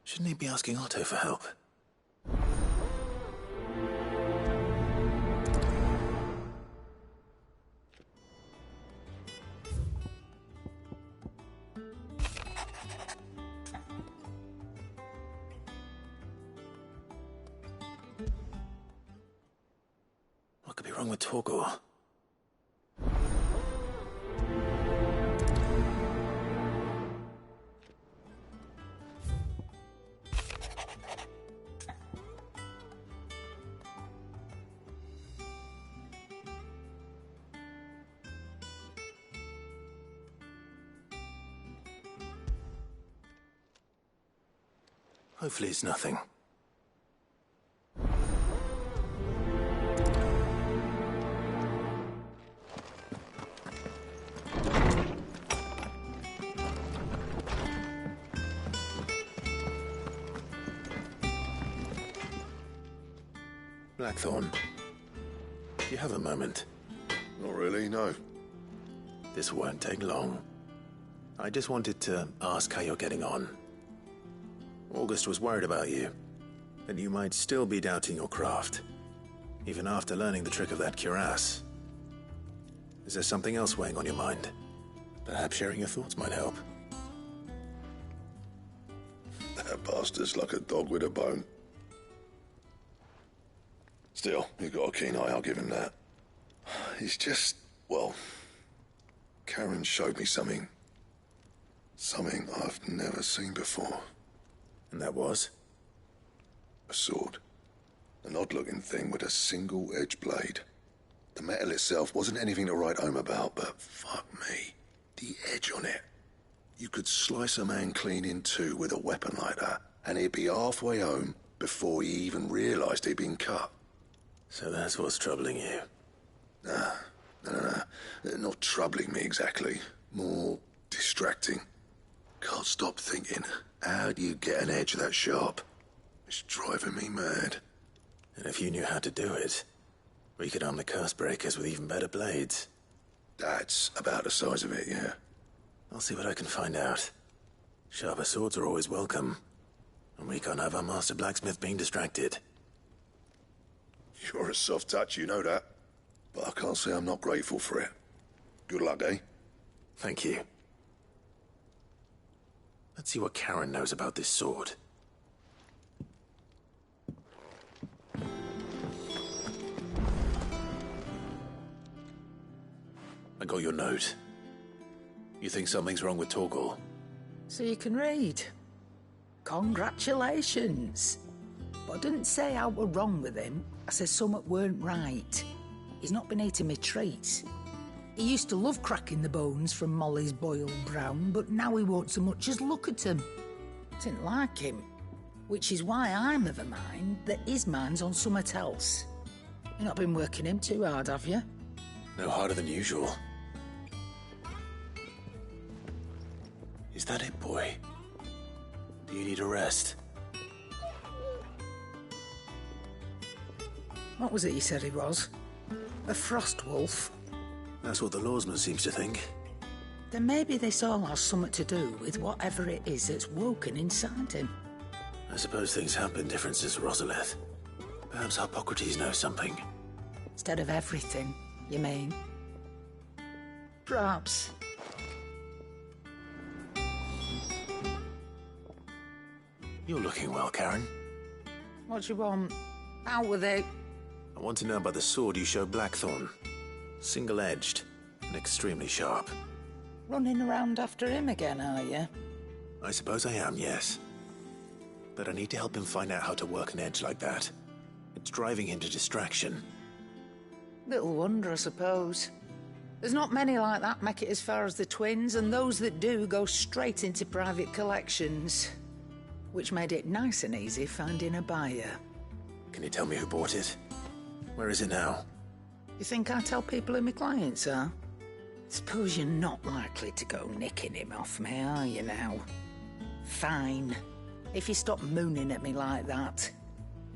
Shouldn't he be asking Otto for help? What could be wrong with Torgor? Hopefully it's nothing. Blackthorn, do you have a moment? Not really, no. This won't take long. I just wanted to ask how you're getting on. August was worried about you, that you might still be doubting your craft, even after learning the trick of that cuirass. Is there something else weighing on your mind? Perhaps sharing your thoughts might help. That bastard's like a dog with a bone. Still, you've got a keen eye, I'll give him that. He's just, well, Karen showed me something. Something I've never seen before. And that was? A sword. An odd-looking thing with a single-edged blade. The metal itself wasn't anything to write home about, but fuck me, the edge on it. You could slice a man clean in two with a weapon like that, and he'd be halfway home before he even realised he'd been cut. So that's what's troubling you? Nah, no. Not troubling me exactly. More distracting. Can't stop thinking, how do you get an edge that sharp? It's driving me mad. And if you knew how to do it, we could arm the curse breakers with even better blades. That's about the size of it, yeah. I'll see what I can find out. Sharper swords are always welcome. And we can't have our master blacksmith being distracted. You're a soft touch, you know that. But I can't say I'm not grateful for it. Good luck, eh? Thank you. Let's see what Karen knows about this sword. I got your note. You think something's wrong with Torgal? So you can read. Congratulations. But I didn't say I were wrong with him. I said something weren't right. He's not been eating me treats. He used to love cracking the bones from Molly's boiled brown, but now he won't so much as look at 'em. Didn't like him. Which is why I'm of a mind that his mind's on something else. You've not been working him too hard, have you? No harder than usual. Is that it, boy? Do you need a rest? What was it he said he was? A frost wolf? That's what the lawsman seems to think. Then maybe this all has something to do with whatever it is that's woken inside him. I suppose things have been different since Rosalith. Perhaps Hippocrates knows something. Instead of everything, you mean? Perhaps. You're looking well, Karen. What do you want? Out with it. I want to know about the sword you showed Blackthorn. Single-edged and extremely sharp. Running around after him again, are you? I suppose I am, yes. But I need to help him find out how to work an edge like that. It's driving him to distraction. Little wonder, I suppose. There's not many like that make it as far as the twins, and those that do go straight into private collections. Which made it nice and easy finding a buyer. Can you tell me who bought it? Where is it now? You think I tell people who my clients are? Suppose you're not likely to go nicking him off me, are you now? Fine. If you stop mooning at me like that.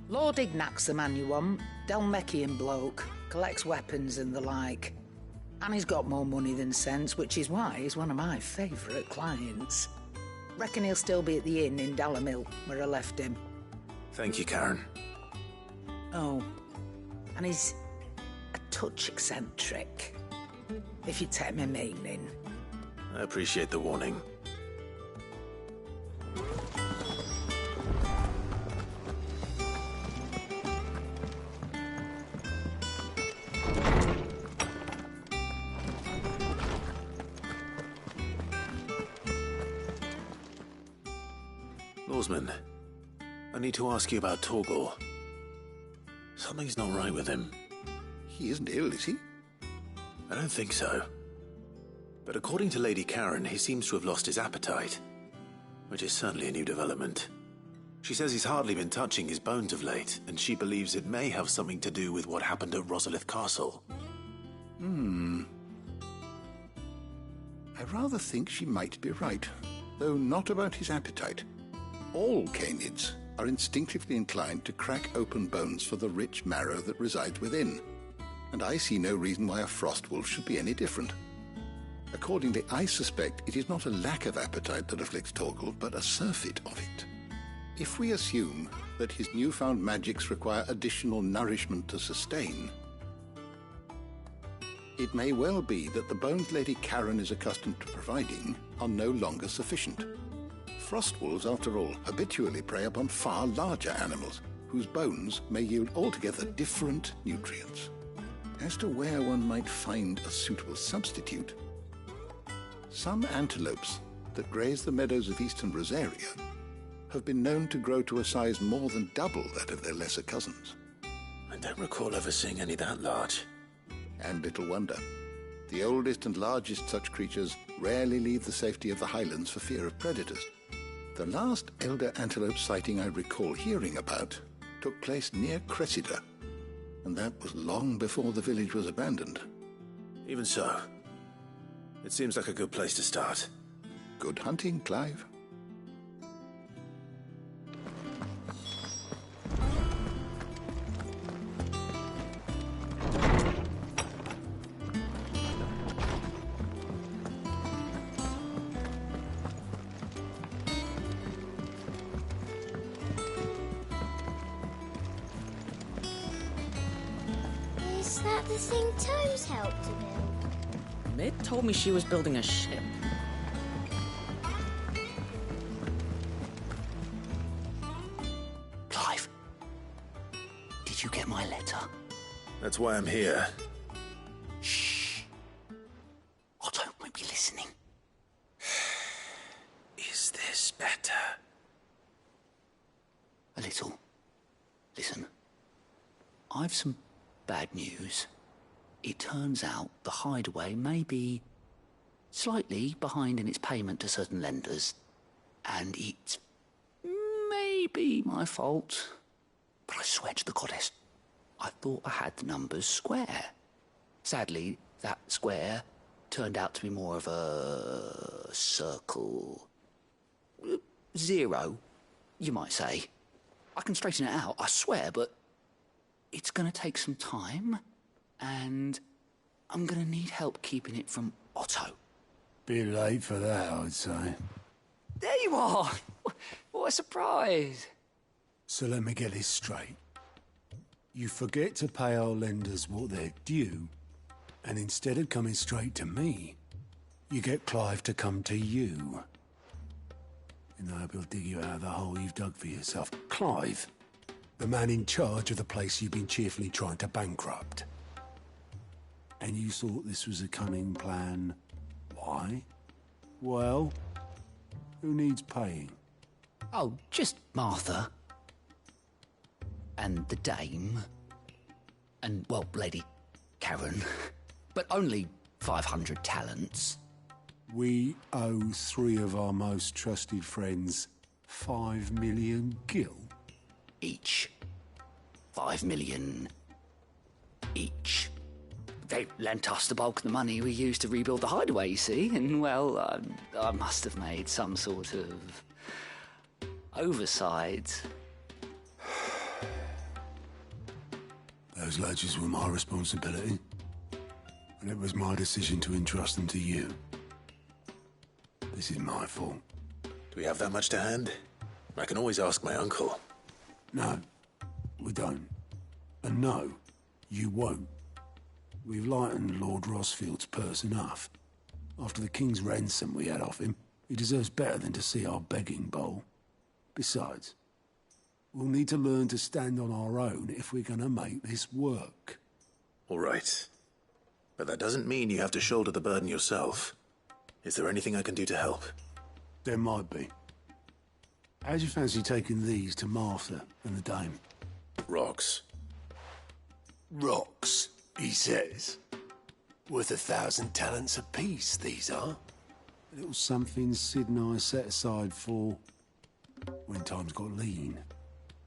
Lord Ignac's the man you want. Dalmekian bloke. Collects weapons and the like. And he's got more money than sense, which is why he's one of my favourite clients. Reckon he'll still be at the inn in Dalamil, where I left him. Thank you, Karen. Oh, and he's a touch eccentric, if you take my meaning. I appreciate the warning. Lawsman, I need to ask you about Torgal. Something's not right with him. He isn't ill, is he? I don't think so. But according to Lady Karen, he seems to have lost his appetite, which is certainly a new development. She says he's hardly been touching his bones of late, and she believes it may have something to do with what happened at Rosalith Castle. I rather think she might be right, though not about his appetite. All canids are instinctively inclined to crack open bones for the rich marrow that resides within, and I see no reason why a frost wolf should be any different. Accordingly, I suspect it is not a lack of appetite that afflicts Torgal, but a surfeit of it. If we assume that his newfound magics require additional nourishment to sustain, it may well be that the bones Lady Karen is accustomed to providing are no longer sufficient. Frost wolves, after all, habitually prey upon far larger animals, whose bones may yield altogether different nutrients. As to where one might find a suitable substitute, some antelopes that graze the meadows of eastern Rosaria have been known to grow to a size more than double that of their lesser cousins. I don't recall ever seeing any that large. And little wonder. The oldest and largest such creatures rarely leave the safety of the highlands for fear of predators. The last elder antelope sighting I recall hearing about took place near Cressida, and that was long before the village was abandoned. Even so, it seems like a good place to start. Good hunting, Clive. Is that the thing Tomes helped to build? Mid told me she was building a ship. Clive, did you get my letter? That's why I'm here. Shh. Otto might be listening. Is this better? A little. Listen, I've some bad news. It turns out the Hideaway may be slightly behind in its payment to certain lenders, and it's maybe my fault. But I swear to the goddess, I thought I had the numbers square. Sadly, that square turned out to be more of a circle. Zero, you might say. I can straighten it out, I swear, but it's going to take some time, and I'm going to need help keeping it from Otto. Bit late for that, I'd say. There you are! What a surprise! So let me get this straight. You forget to pay our lenders what they're due, and instead of coming straight to me, you get Clive to come to you. In the hope he'll dig you out of the hole you've dug for yourself. Clive, the man in charge of the place you've been cheerfully trying to bankrupt. And you thought this was a cunning plan. Why? Well, who needs paying? Oh, just Martha. And the dame. And, well, Lady Karen. But only 500 talents. We owe 3 of our most trusted friends 5 million gil. Each. 5 million each. They lent us the bulk of the money we used to rebuild the Hideaway, you see, and, well, I must have made some sort of oversight. Those ledgers were my responsibility, and it was my decision to entrust them to you. This is my fault. Do we have that much to hand? I can always ask my uncle. No, we don't. And no, you won't. We've lightened Lord Rosfield's purse enough. After the king's ransom we had off him, he deserves better than to see our begging bowl. Besides, we'll need to learn to stand on our own if we're gonna make this work. All right. But that doesn't mean you have to shoulder the burden yourself. Is there anything I can do to help? There might be. How'd you fancy taking these to Martha and the dame? Rocks. Rocks, he says. Worth 1,000 talents apiece, these are. A little something Sid and I set aside for when times got lean.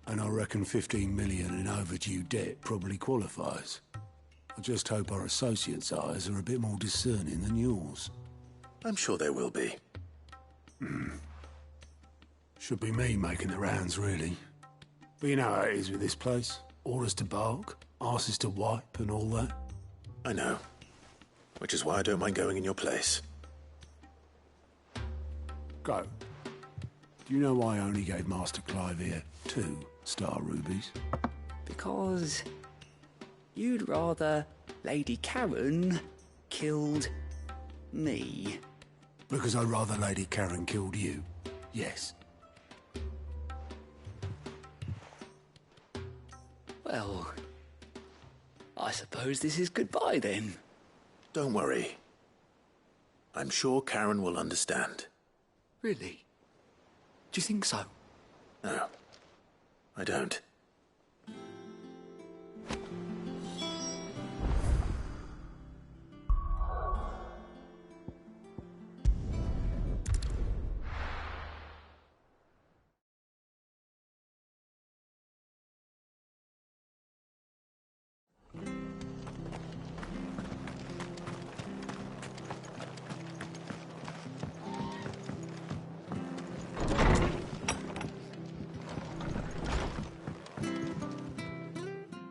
And I reckon 15 million in overdue debt probably qualifies. I just hope our associates' eyes are a bit more discerning than yours. I'm sure there will be. Should be me making the rounds, really. But you know how it is with this place. Orders to bark, arses to wipe, and all that. I know. Which is why I don't mind going in your place. Go. Do you know why I only gave Master Clive here 2 star rubies? Because you'd rather Lady Karen killed me. Because I'd rather Lady Karen killed you. Yes. Well, I suppose this is goodbye then. Don't worry. I'm sure Karen will understand. Really? Do you think so? No, I don't.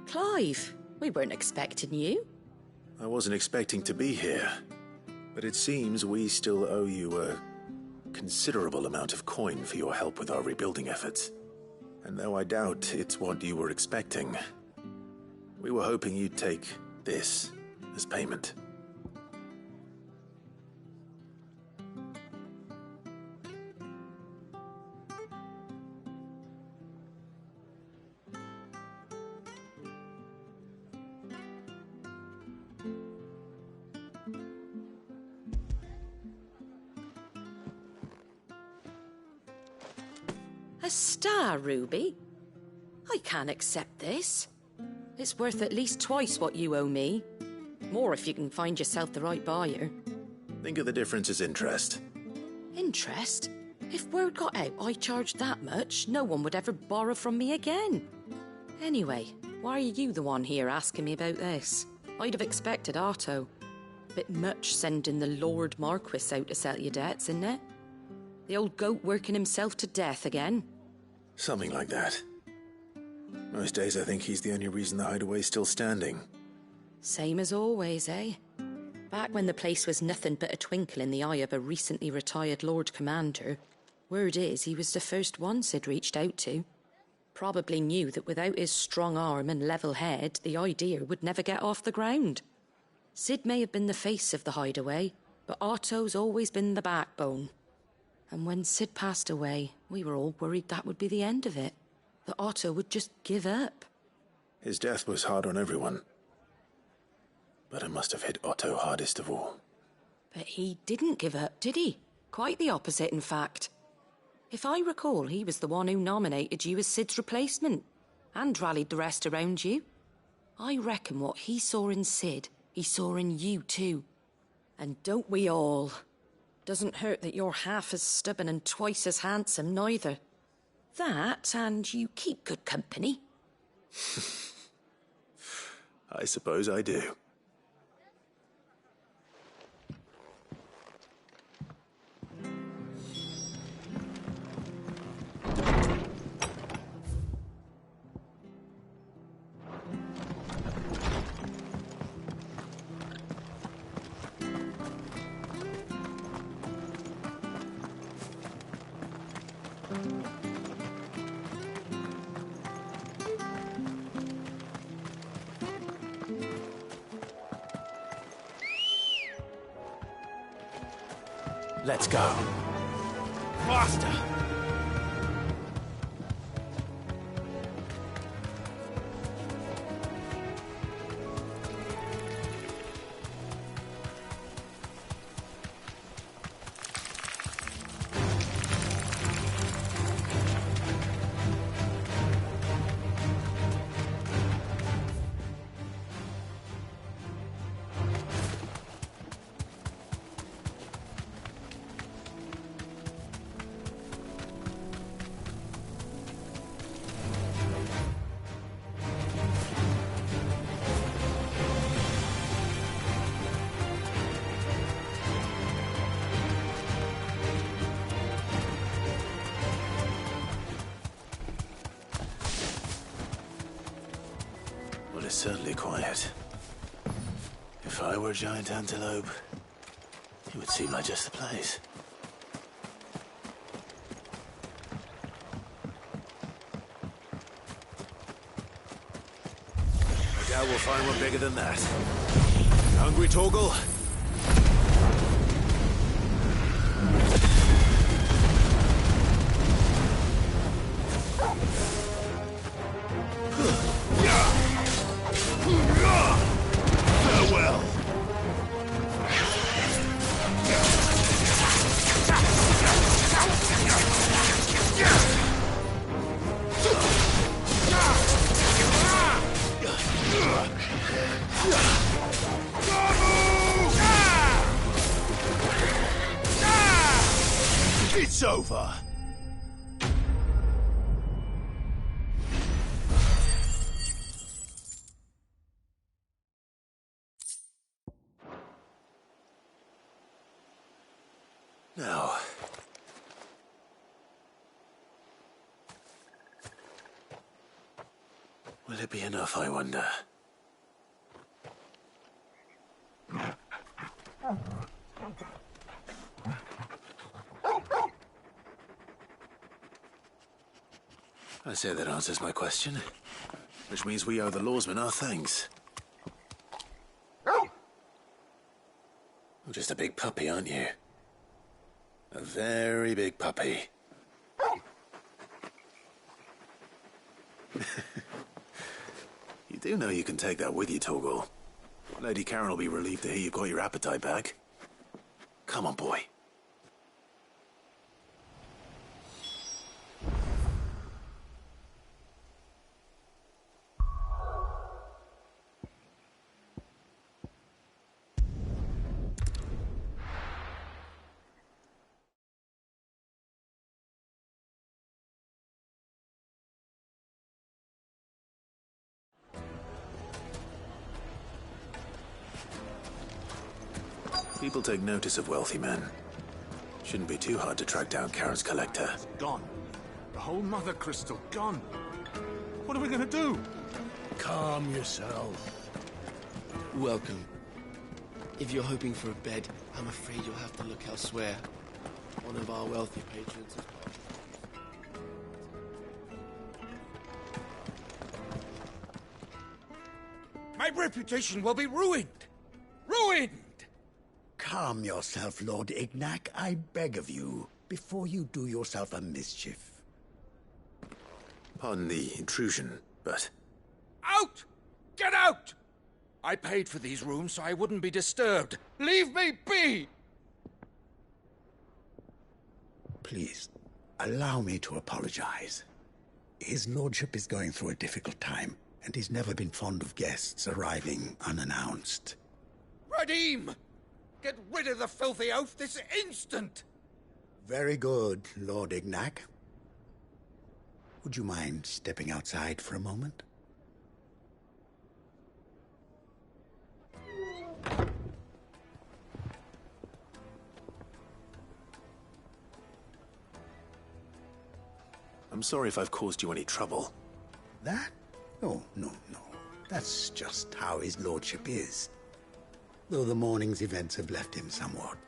Clive, we weren't expecting you. I wasn't expecting to be here, but it seems we still owe you a considerable amount of coin for your help with our rebuilding efforts. And though I doubt it's what you were expecting, we were hoping you'd take this as payment. A star, Ruby? I can't accept this. It's worth at least twice what you owe me. More if you can find yourself the right buyer. Think of the difference as interest. Interest? If word got out I charged that much, no one would ever borrow from me again. Anyway, why are you the one here asking me about this? I'd have expected Otto. Bit much sending the Lord Marquis out to settle your debts, isn't it? The old goat working himself to death again? Something like that. Most days I think he's the only reason the hideaway's still standing. Same as always, eh? Back when the place was nothing but a twinkle in the eye of a recently retired Lord Commander, word is he was the first one Sid reached out to. Probably knew that without his strong arm and level head, the idea would never get off the ground. Sid may have been the face of the hideaway, but Otto's always been the backbone. And when Sid passed away, we were all worried that would be the end of it. That Otto would just give up. His death was hard on everyone. But it must have hit Otto hardest of all. But he didn't give up, did he? Quite the opposite, in fact. If I recall, he was the one who nominated you as Sid's replacement, and rallied the rest around you. I reckon what he saw in Sid, he saw in you too. And don't we all? Doesn't hurt that you're half as stubborn and twice as handsome, neither. That, and you keep good company. I suppose I do. Let's go. Faster! It's certainly quiet. If I were a giant antelope, it would seem like just the place. No doubt we'll find one bigger than that. Hungry, Torgal? Farewell. It's over. Now, will it be enough, I wonder? I say that answers my question, which means we owe the lawsman our thanks. You're just a big puppy, aren't you? A very big puppy. You do know you can take that with you, Torgal. Lady Karen will be relieved to hear you've got your appetite back. Come on, boy. People take notice of wealthy men. Shouldn't be too hard to track down Karen's collector. Gone. The whole mother crystal gone. What are we gonna do? Calm yourself. Welcome. If you're hoping for a bed, I'm afraid you'll have to look elsewhere. One of our wealthy patrons has passed. My reputation will be ruined! Ruined! Calm yourself, Lord Ignac, I beg of you, before you do yourself a mischief. Pardon the intrusion, but... Out! Get out! I paid for these rooms so I wouldn't be disturbed. Leave me be! Please, allow me to apologize. His lordship is going through a difficult time, and he's never been fond of guests arriving unannounced. Radim! Get rid of the filthy oaf this instant! Very good, Lord Ignac. Would you mind stepping outside for a moment? I'm sorry if I've caused you any trouble. That? Oh, no. That's just how his lordship is. Though the morning's events have left him somewhat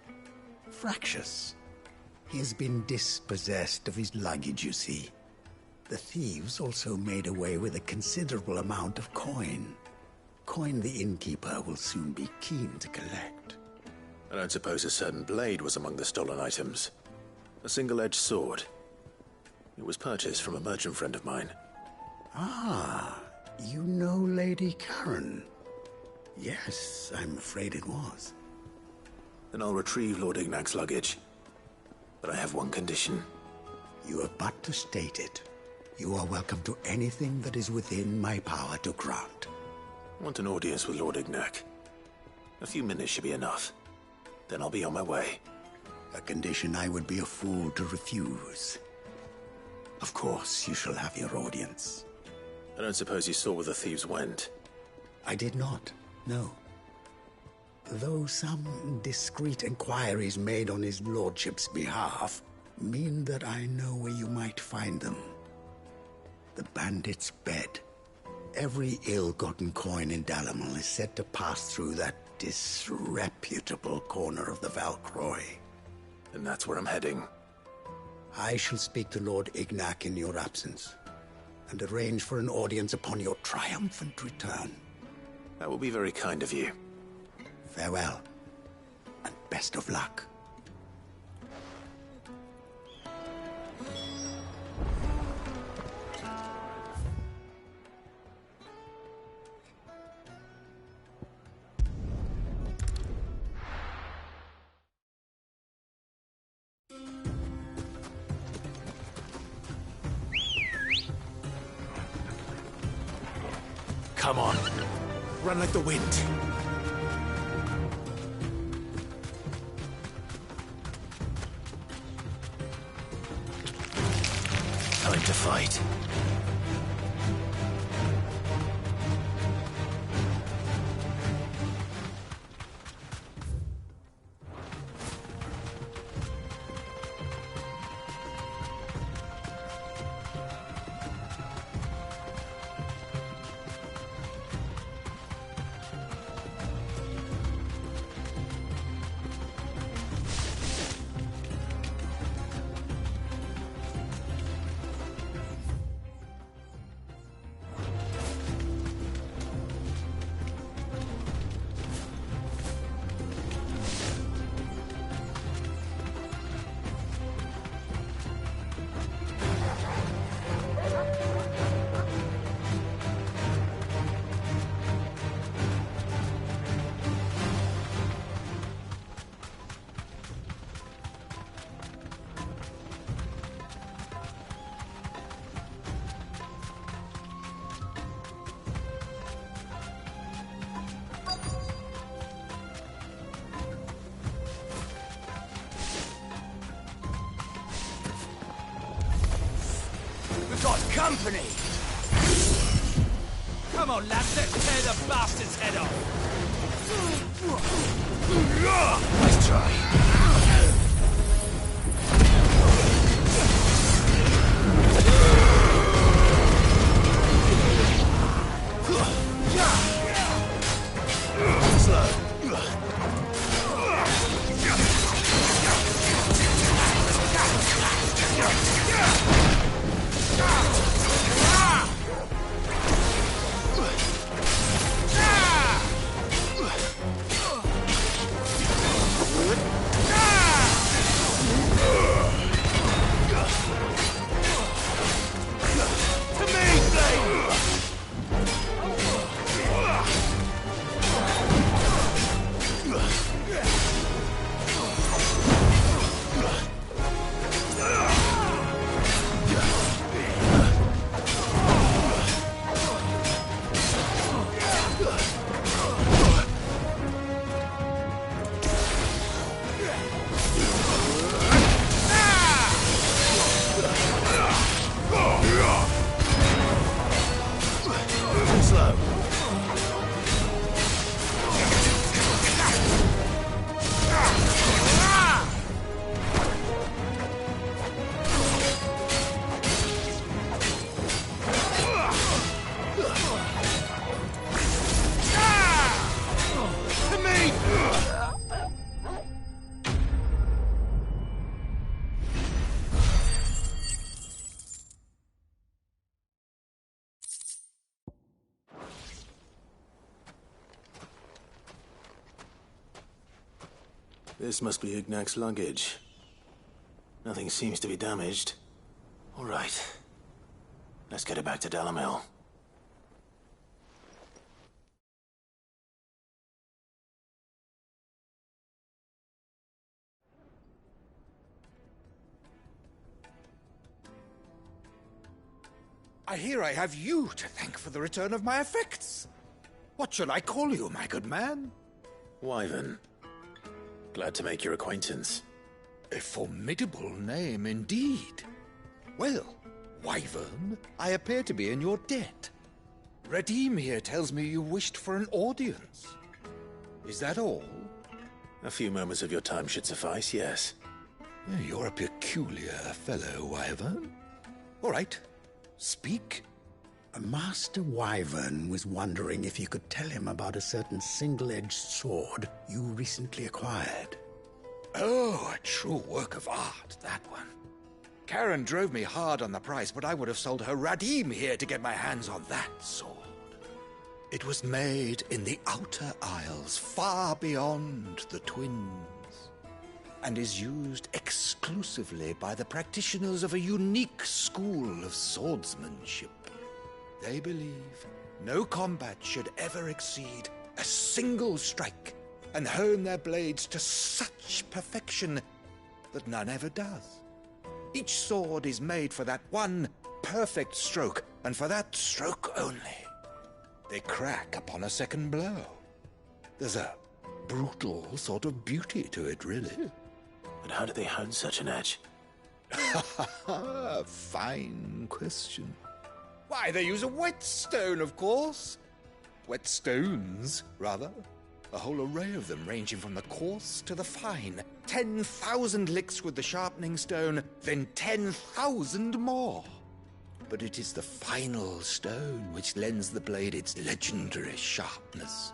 fractious. He has been dispossessed of his luggage, you see. The thieves also made away with a considerable amount of coin. Coin the innkeeper will soon be keen to collect. I don't suppose a certain blade was among the stolen items. A single-edged sword. It was purchased from a merchant friend of mine. Ah, you know Lady Karen. Yes, I'm afraid it was. Then I'll retrieve Lord Ignac's luggage. But I have one condition. You have but to state it. You are welcome to anything that is within my power to grant. I want an audience with Lord Ignac. A few minutes should be enough. Then I'll be on my way. A condition I would be a fool to refuse. Of course, you shall have your audience. I don't suppose you saw where the thieves went? I did not, no. Though some discreet inquiries made on his lordship's behalf mean that I know where you might find them. The bandit's bed. Every ill-gotten coin in Dalamil is said to pass through that disreputable corner of the Valcroy. And that's where I'm heading. I shall speak to Lord Ignac in your absence, and arrange for an audience upon your triumphant return. That will be very kind of you. Farewell, and best of luck. Come on. Run like the wind. Time to fight. Company! Come on, lads, let's tear the bastard's head off! Nice try. This must be Ignac's luggage. Nothing seems to be damaged. All right. Let's get it back to Dalamil. I hear I have you to thank for the return of my effects. What shall I call you, my good man? Wyvern. Glad to make your acquaintance. A formidable name indeed. Well, Wyvern, I appear to be in your debt. Redeem here tells me you wished for an audience. Is that all? A few moments of your time should suffice, yes. You're a peculiar fellow, Wyvern. All right, speak. Master Wyvern was wondering if you could tell him about a certain single-edged sword you recently acquired. Oh, a true work of art, that one. Karen drove me hard on the price, but I would have sold her Radim here to get my hands on that sword. It was made in the Outer Isles, far beyond the Twins, and is used exclusively by the practitioners of a unique school of swordsmanship. They believe no combat should ever exceed a single strike, and hone their blades to such perfection that none ever does. Each sword is made for that one perfect stroke, and for that stroke only. They crack upon a second blow. There's a brutal sort of beauty to it, really. But how do they hone such an edge? Fine question. Why, they use a whetstone, of course. Whetstones, rather. A whole array of them, ranging from the coarse to the fine. 10,000 licks with the sharpening stone, then 10,000 more. But it is the final stone which lends the blade its legendary sharpness.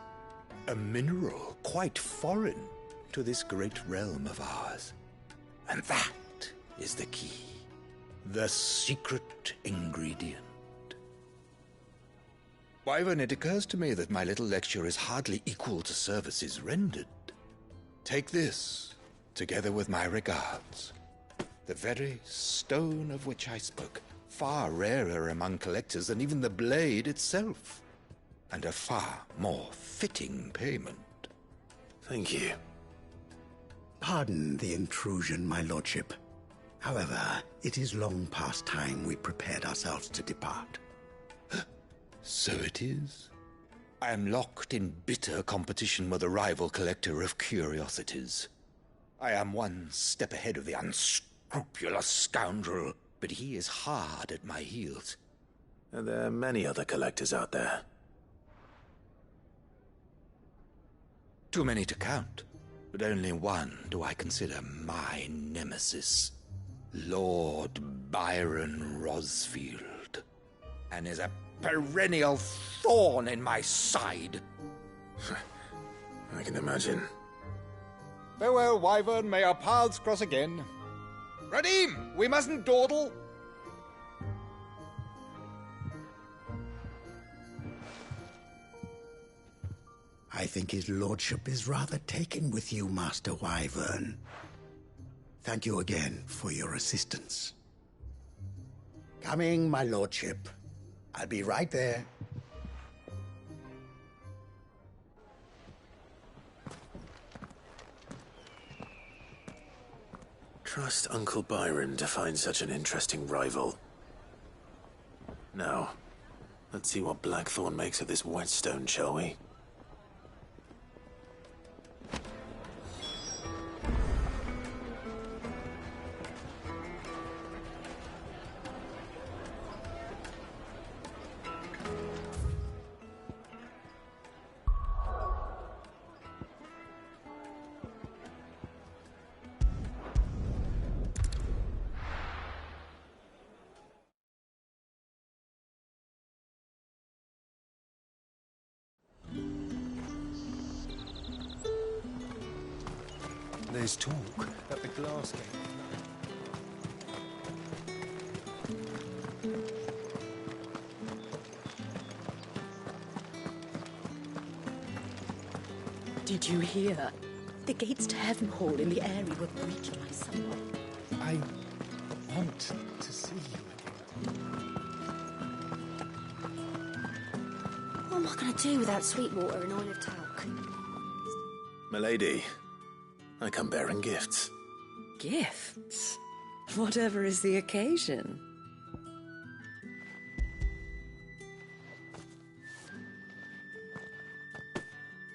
A mineral quite foreign to this great realm of ours. And that is the key. The secret ingredient. Wyvern, it occurs to me that my little lecture is hardly equal to services rendered. Take this, together with my regards. The very stone of which I spoke, far rarer among collectors than even the blade itself, and a far more fitting payment. Thank you. Pardon the intrusion, my lordship. However, it is long past time we prepared ourselves to depart. So it is. I am locked in bitter competition with a rival collector of curiosities. I am one step ahead of the unscrupulous scoundrel, but he is hard at my heels. And there are many other collectors out there. Too many to count, but only one do I consider my nemesis. Lord Byron Rosfield. And is a perennial thorn in my side. I can imagine. Farewell, Wyvern. May our paths cross again. Radim, we mustn't dawdle. I think his lordship is rather taken with you, Master Wyvern. Thank you again for your assistance. Coming, my lordship. I'll be right there. Trust Uncle Byron to find such an interesting rival. Now, let's see what Blackthorn makes of this whetstone, shall we? There's talk at the glass gate. Did you hear? The gates to Heaven Hall in the area were breached by someone. I want to see you again. What am I going to do without sweet water and oil of talc? Milady, I come bearing gifts. Gifts? Whatever is the occasion.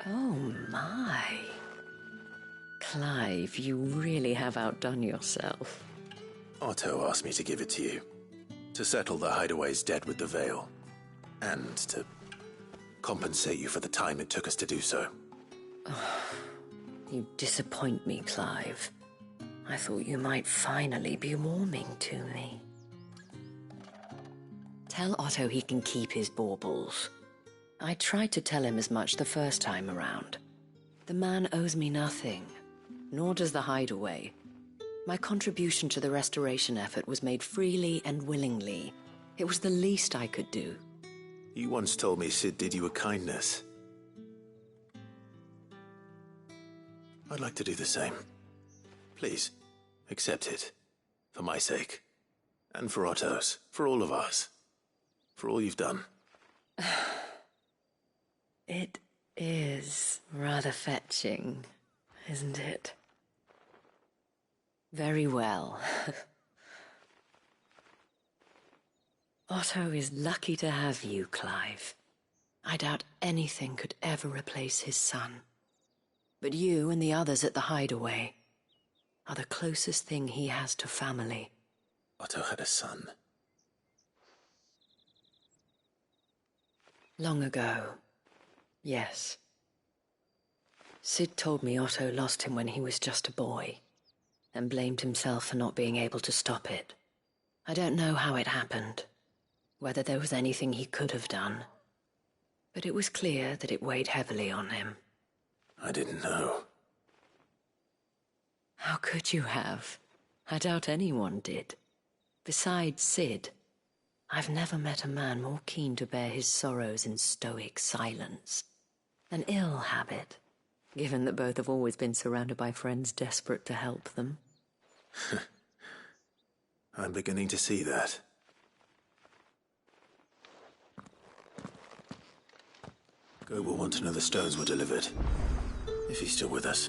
Oh my. Clive, you really have outdone yourself. Otto asked me to give it to you. To settle the Hideaway's debt with the Veil. And to compensate you for the time it took us to do so. You disappoint me, Clive. I thought you might finally be warming to me. Tell Otto he can keep his baubles. I tried to tell him as much the first time around. The man owes me nothing, nor does the Hideaway. My contribution to the restoration effort was made freely and willingly. It was the least I could do. You once told me Sid did you a kindness. I'd like to do the same. Please, accept it. For my sake. And for Otto's. For all of us. For all you've done. It is rather fetching, isn't it? Very well. Otto is lucky to have you, Clive. I doubt anything could ever replace his son. But you and the others at the Hideaway are the closest thing he has to family. Otto had a son. Long ago, yes. Sid told me Otto lost him when he was just a boy, and blamed himself for not being able to stop it. I don't know how it happened, whether there was anything he could have done, but it was clear that it weighed heavily on him. I didn't know. How could you have? I doubt anyone did. Besides Sid, I've never met a man more keen to bear his sorrows in stoic silence. An ill habit, given that both have always been surrounded by friends desperate to help them. I'm beginning to see that. Go will want to know the stones were delivered. If he's still with us.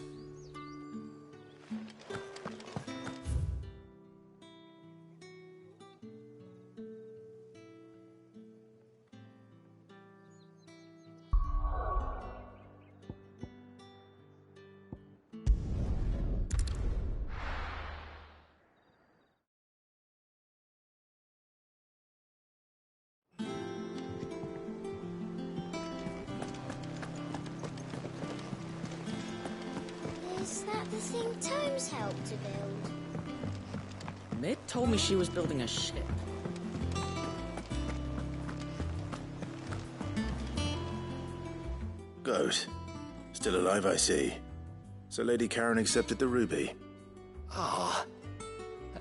thing Tomes helped to build? Mid told me she was building a ship. Goat. Still alive, I see. So Lady Karen accepted the ruby. Ah,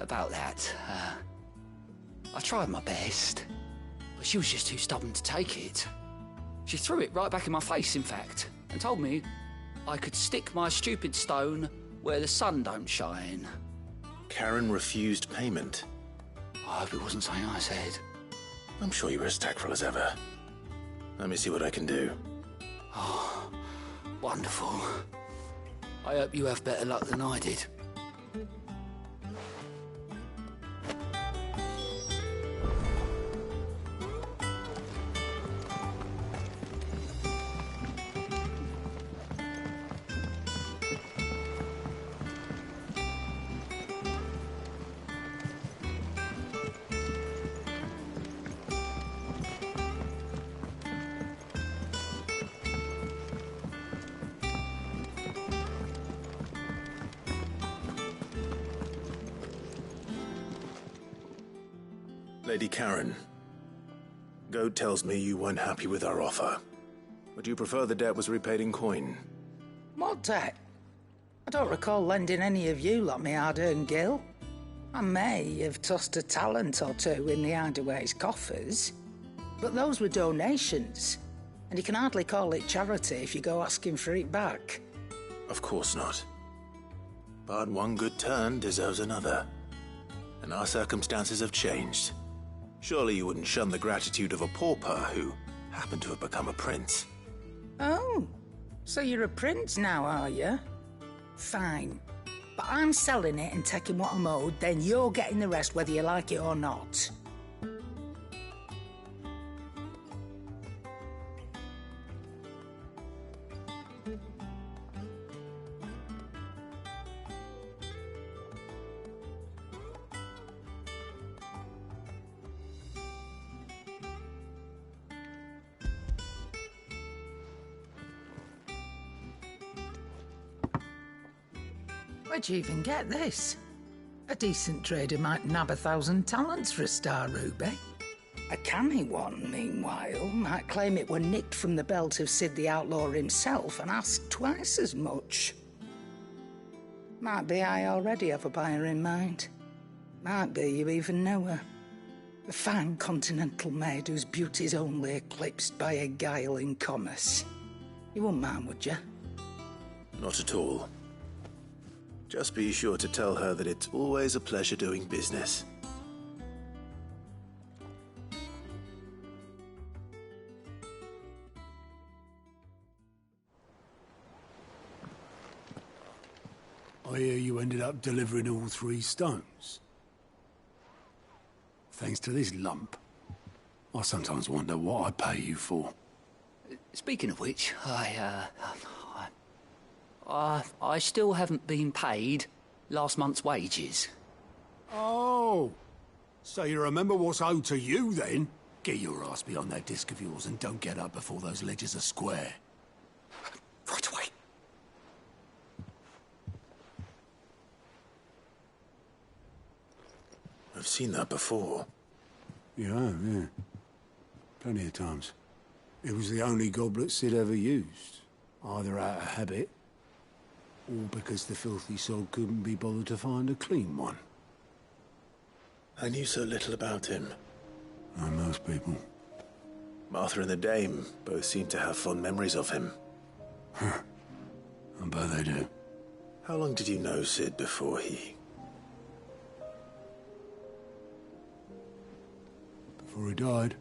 about that. I tried my best, but she was just too stubborn to take it. She threw it right back in my face, in fact, and told me I could stick my stupid stone where the sun don't shine. Karen refused payment. I hope it wasn't something I said. I'm sure you were as tactful as ever. Let me see what I can do. Oh, wonderful. I hope you have better luck than I did. Lady Karen, Goat tells me you weren't happy with our offer. Would you prefer the debt was repaid in coin? What debt? I don't recall lending any of you lot me hard-earned gil. I may have tossed a talent or two in the Hideaway's coffers, but those were donations, and you can hardly call it charity if you go asking for it back. Of course not. But one good turn deserves another. And our circumstances have changed. Surely you wouldn't shun the gratitude of a pauper who happened to have become a prince. Oh, so you're a prince now, are you? Fine. But I'm selling it and taking what I'm owed, then you're getting the rest whether you like it or not. Where'd you even get this? A decent trader might nab 1,000 talents for a star ruby. A canny one, meanwhile, might claim it were nicked from the belt of Sid the Outlaw himself and ask twice as much. Might be I already have a buyer in mind. Might be you even know her. A fine continental maid whose beauty's only eclipsed by a guile in commerce. You wouldn't mind, would you? Not at all. Just be sure to tell her that it's always a pleasure doing business. I hear you ended up delivering all 3 stones. Thanks to this lump. I sometimes wonder what I pay you for. Speaking of which, I still haven't been paid last month's wages. Oh, so you remember what's owed to you then? Get your ass behind that disc of yours and don't get up before those ledgers are square. Right away. I've seen that before. You have, yeah. Plenty of times. It was the only goblet Sid ever used. Either out of habit, or because the filthy sod couldn't be bothered to find a clean one. I knew so little about him. Like most people. Martha and the Dame both seem to have fond memories of him. Huh. I bet they do. How long did you know Sid before he... Before he died.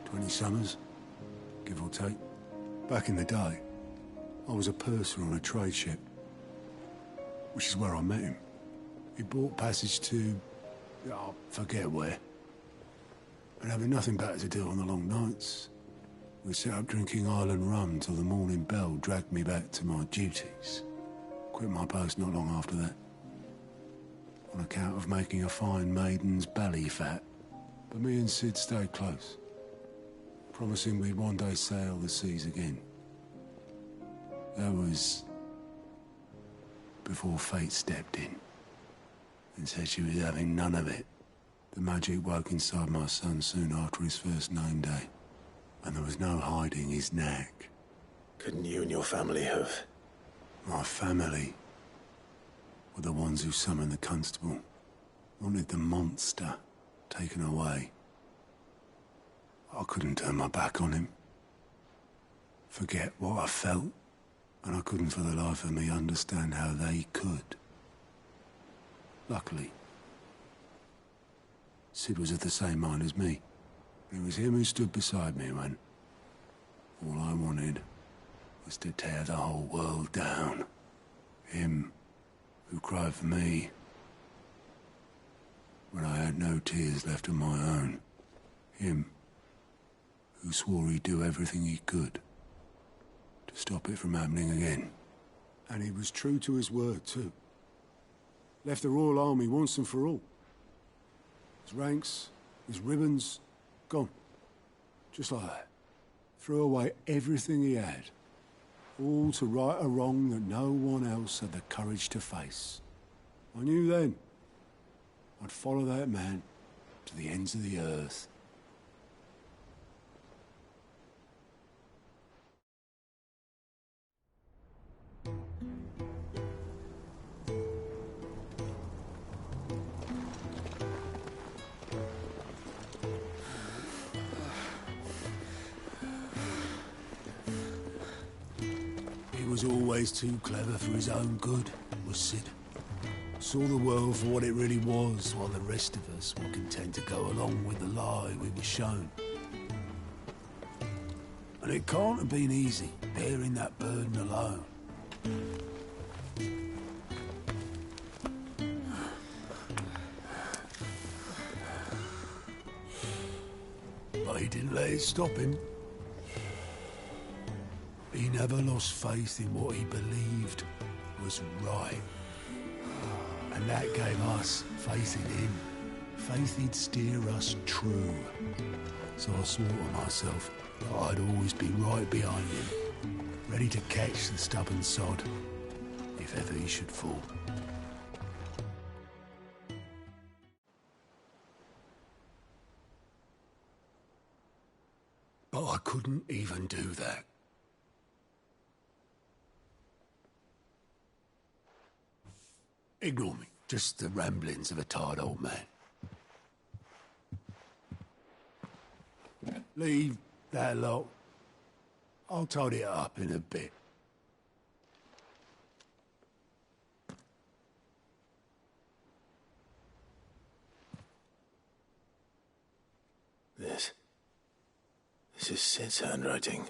20 summers, give or take. Back in the day, I was a purser on a trade ship, which is where I met him. He bought passage to... I forget where. And having nothing better to do on the long nights, we set up drinking island rum till the morning bell dragged me back to my duties. Quit my post not long after that. On account of making a fine maiden's belly fat. But me and Sid stayed close, promising we'd one day sail the seas again. That was before fate stepped in and said she was having none of it. The magic woke inside my son soon after his first name day, and there was no hiding his knack. Couldn't you and your family have... My family were the ones who summoned the constable, wanted the monster taken away. I couldn't turn my back on him, forget what I felt, and I couldn't for the life of me understand how they could. Luckily, Sid was of the same mind as me. It was him who stood beside me when all I wanted was to tear the whole world down. Him who cried for me when I had no tears left of my own. Him who swore he'd do everything he could to stop it from happening again. And he was true to his word, too. Left the Royal Army once and for all. His ranks, his ribbons, gone. Just like that. Threw away everything he had. All to right a wrong that no one else had the courage to face. I knew then I'd follow that man to the ends of the earth. He was always too clever for his own good, was Sid. Saw the world for what it really was, while the rest of us were content to go along with the lie we were shown. And it can't have been easy, bearing that burden alone. But he didn't let it stop him. He never lost faith in what he believed was right. And that gave us faith in him. Faith he'd steer us true. So I swore to myself that I'd always be right behind him, ready to catch the stubborn sod, if ever he should fall. But I couldn't even do that. Ignore me. Just the ramblings of a tired old man. Leave that lot. I'll tidy it up in a bit. This is Sid's handwriting.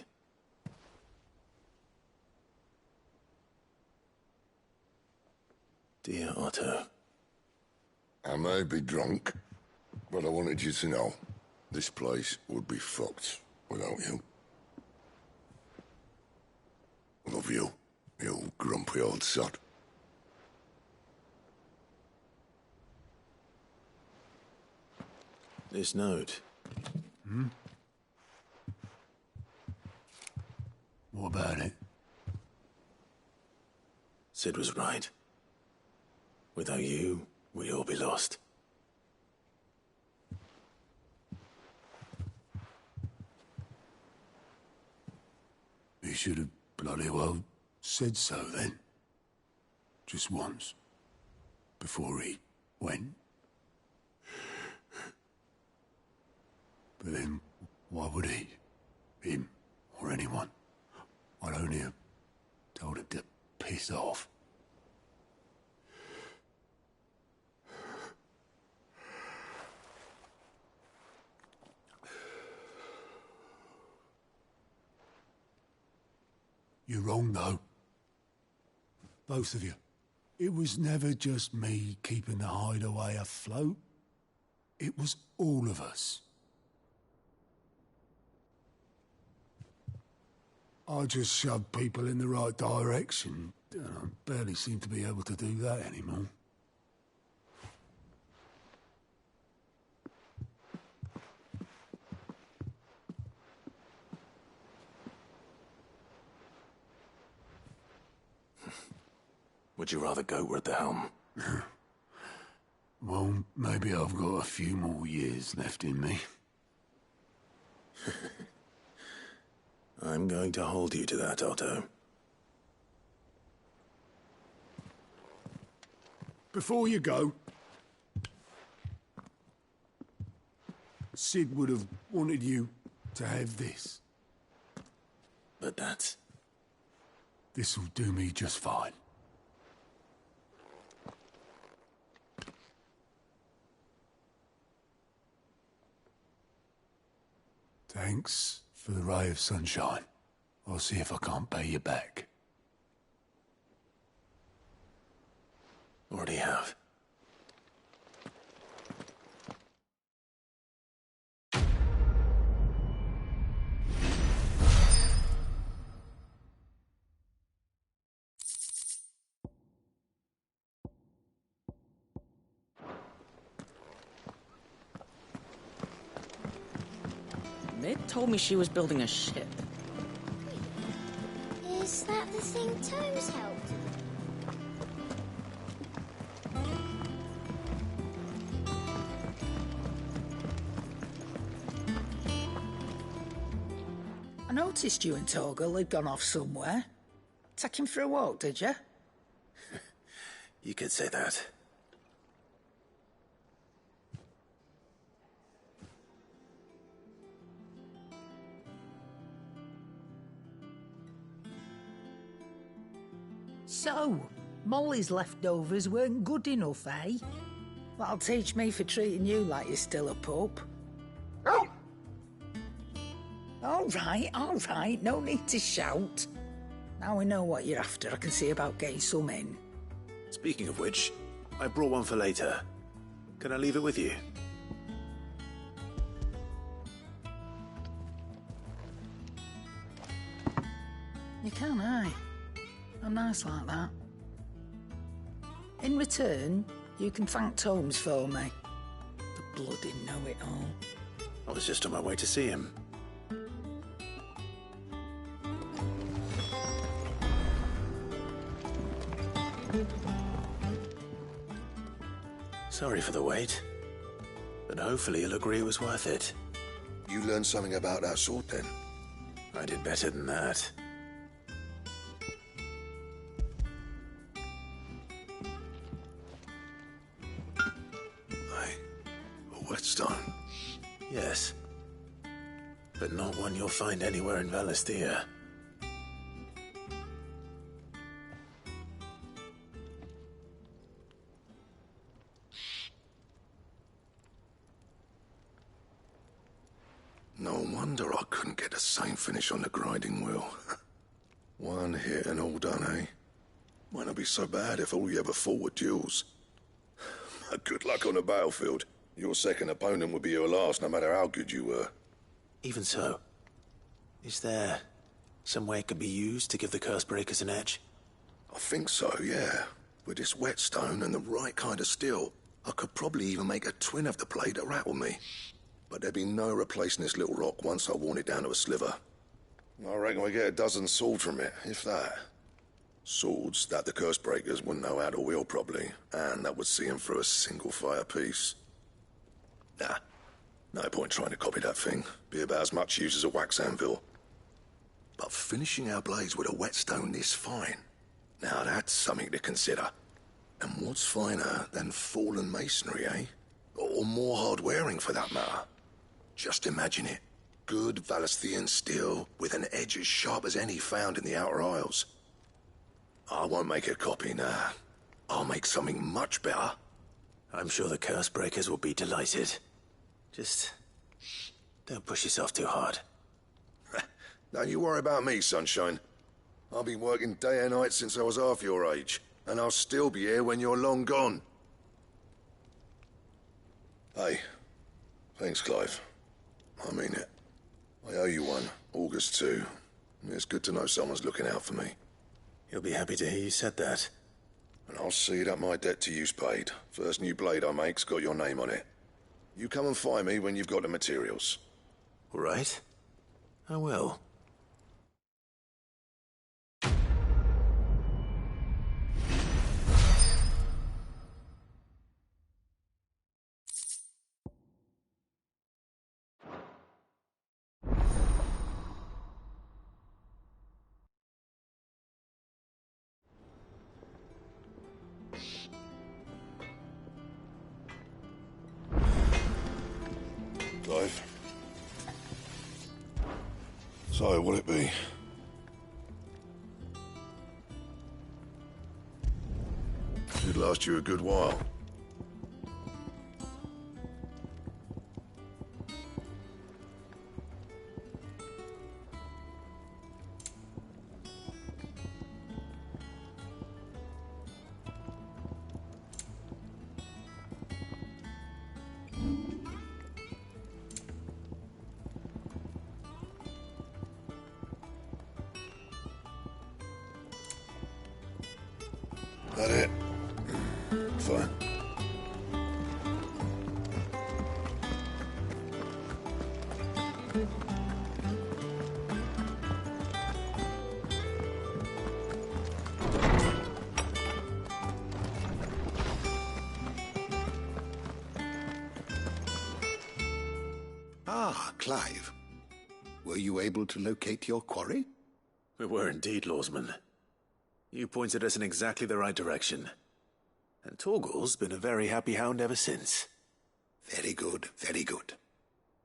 Dear Otto. I may be drunk, but I wanted you to know this place would be fucked without you. Love you, you grumpy old sod. This note. Hmm? What about it? Sid was right. Without you, we'd all be lost. He should have bloody well said so then. Just once. Before he went. But then, why would he? Him, or anyone? I'd only have told him to piss off. You're wrong, though. Both of you. It was never just me keeping the hideaway afloat. It was all of us. I just shoved people in the right direction, and I barely seem to be able to do that anymore. Would you rather goat were at the helm? Well, maybe I've got a few more years left in me. I'm going to hold you to that, Otto. Before you go, Sid would have wanted you to have this. But that's... This'll do me just fine. Thanks for the ray of sunshine. I'll see if I can't pay you back. Already have. They told me she was building a ship. Is that the thing Tomes helped? I noticed you and Torgal had gone off somewhere. Take him for a walk, did you? You could say that. So, Molly's leftovers weren't good enough, eh? That'll teach me for treating you like you're still a pup. All right, no need to shout. Now we know what you're after, I can see about getting some in. Speaking of which, I brought one for later. Can I leave it with you? You can, aye. I'm nice like that. In return, you can thank Tomes for me. The bloody know-it-all. I was just on my way to see him. Sorry for the wait, but hopefully you'll agree it was worth it. You learned something about that sword, then? I did better than that. A whetstone? Yes. But not one you'll find anywhere in Valisthea. No wonder I couldn't get the same finish on the grinding wheel. One hit and all done, eh? Might not be so bad if all you ever fought were duels. Good luck on the battlefield. Your second opponent would be your last, no matter how good you were. Even so, is there some way it could be used to give the curse breakers an edge? I think so, yeah. With this whetstone and the right kind of steel, I could probably even make a twin of the blade that rattled me. But there'd be no replacing this little rock once I worn it down to a sliver. I reckon we get a dozen swords from it, if that. Swords that the curse breakers wouldn't know how to wield properly, and that would see them through a single fire piece. Nah, no point trying to copy that thing. Be about as much use as a wax anvil. But finishing our blades with a whetstone this fine, now that's something to consider. And what's finer than fallen masonry, eh? Or more hard-wearing, for that matter. Just imagine it. Good Valisthean steel with an edge as sharp as any found in the Outer Isles. I won't make a copy, nah. I'll make something much better. I'm sure the curse breakers will be delighted. Just don't push yourself too hard. Don't you worry about me, sunshine. I've been working day and night since I was half your age, and I'll still be here when you're long gone. Hey, thanks, Clive. I mean it. I owe you one, August too. It's good to know someone's looking out for me. He'll be happy to hear you said that. And I'll see that my debt to you's paid. First new blade I make's got your name on it. You come and find me when you've got the materials. All right. I will. So, what'll it be? Should last you a good while. That it? Fine. Ah, Clive. Were you able to locate your quarry? We were indeed, Lawsman. You pointed us in exactly the right direction. And Torgal's been a very happy hound ever since. Very good, very good.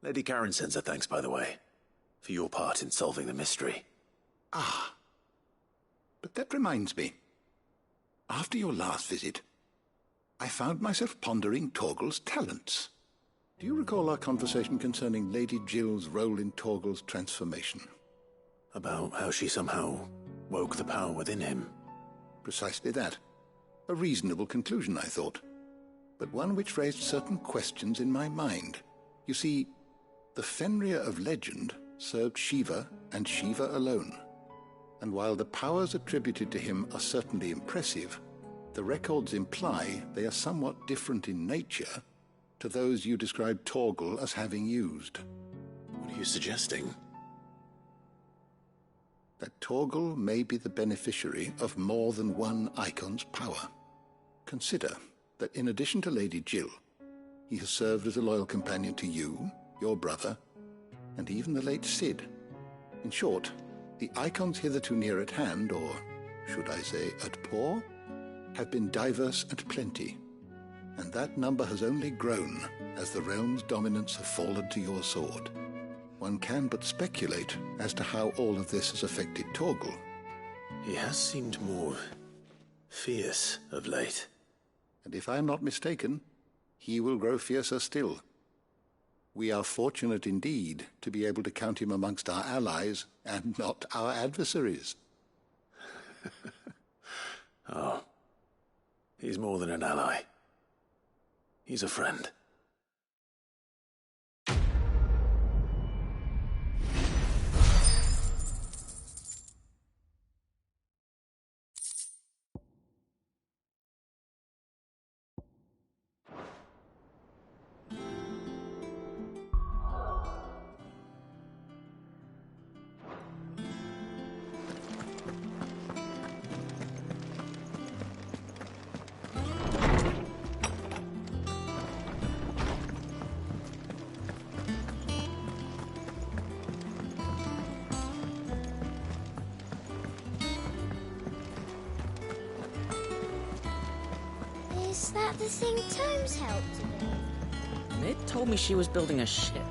Lady Karen sends her thanks, by the way, for your part in solving the mystery. Ah. But that reminds me. After your last visit, I found myself pondering Torgal's talents. Do you recall our conversation concerning Lady Jill's role in Torgal's transformation? About how she somehow woke the power within him. Precisely that. A reasonable conclusion, I thought. But one which raised certain questions in my mind. You see, the Fenrir of legend served Shiva and Shiva alone. And while the powers attributed to him are certainly impressive, the records imply they are somewhat different in nature to those you described Torgal as having used. What are you suggesting? That Torgal may be the beneficiary of more than one icon's power. Consider that in addition to Lady Jill, he has served as a loyal companion to you, your brother, and even the late Cid. In short, the icons hitherto near at hand, or should I say at paw, have been diverse and plenty, and that number has only grown as the realm's dominance have fallen to your sword. One can but speculate as to how all of this has affected Torgal. He has seemed more fierce of late. And if I am not mistaken, he will grow fiercer still. We are fortunate indeed to be able to count him amongst our allies and not our adversaries. Oh, he's more than an ally. He's a friend. Is that the thing Tomes helped to do? Mid told me she was building a ship.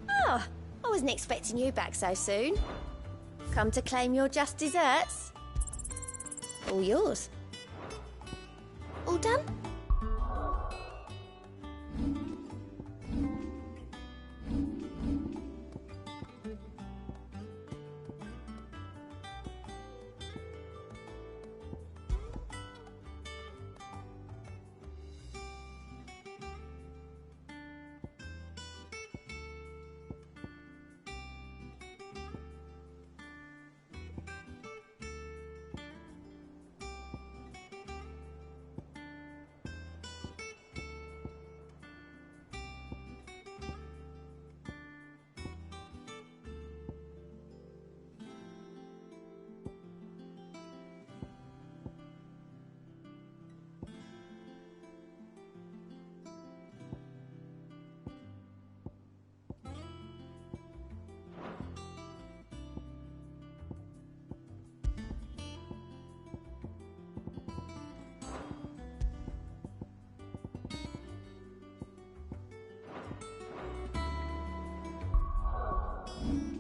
Oh, I wasn't expecting you back so soon. Come to claim your just desserts? All yours. All done? Sid.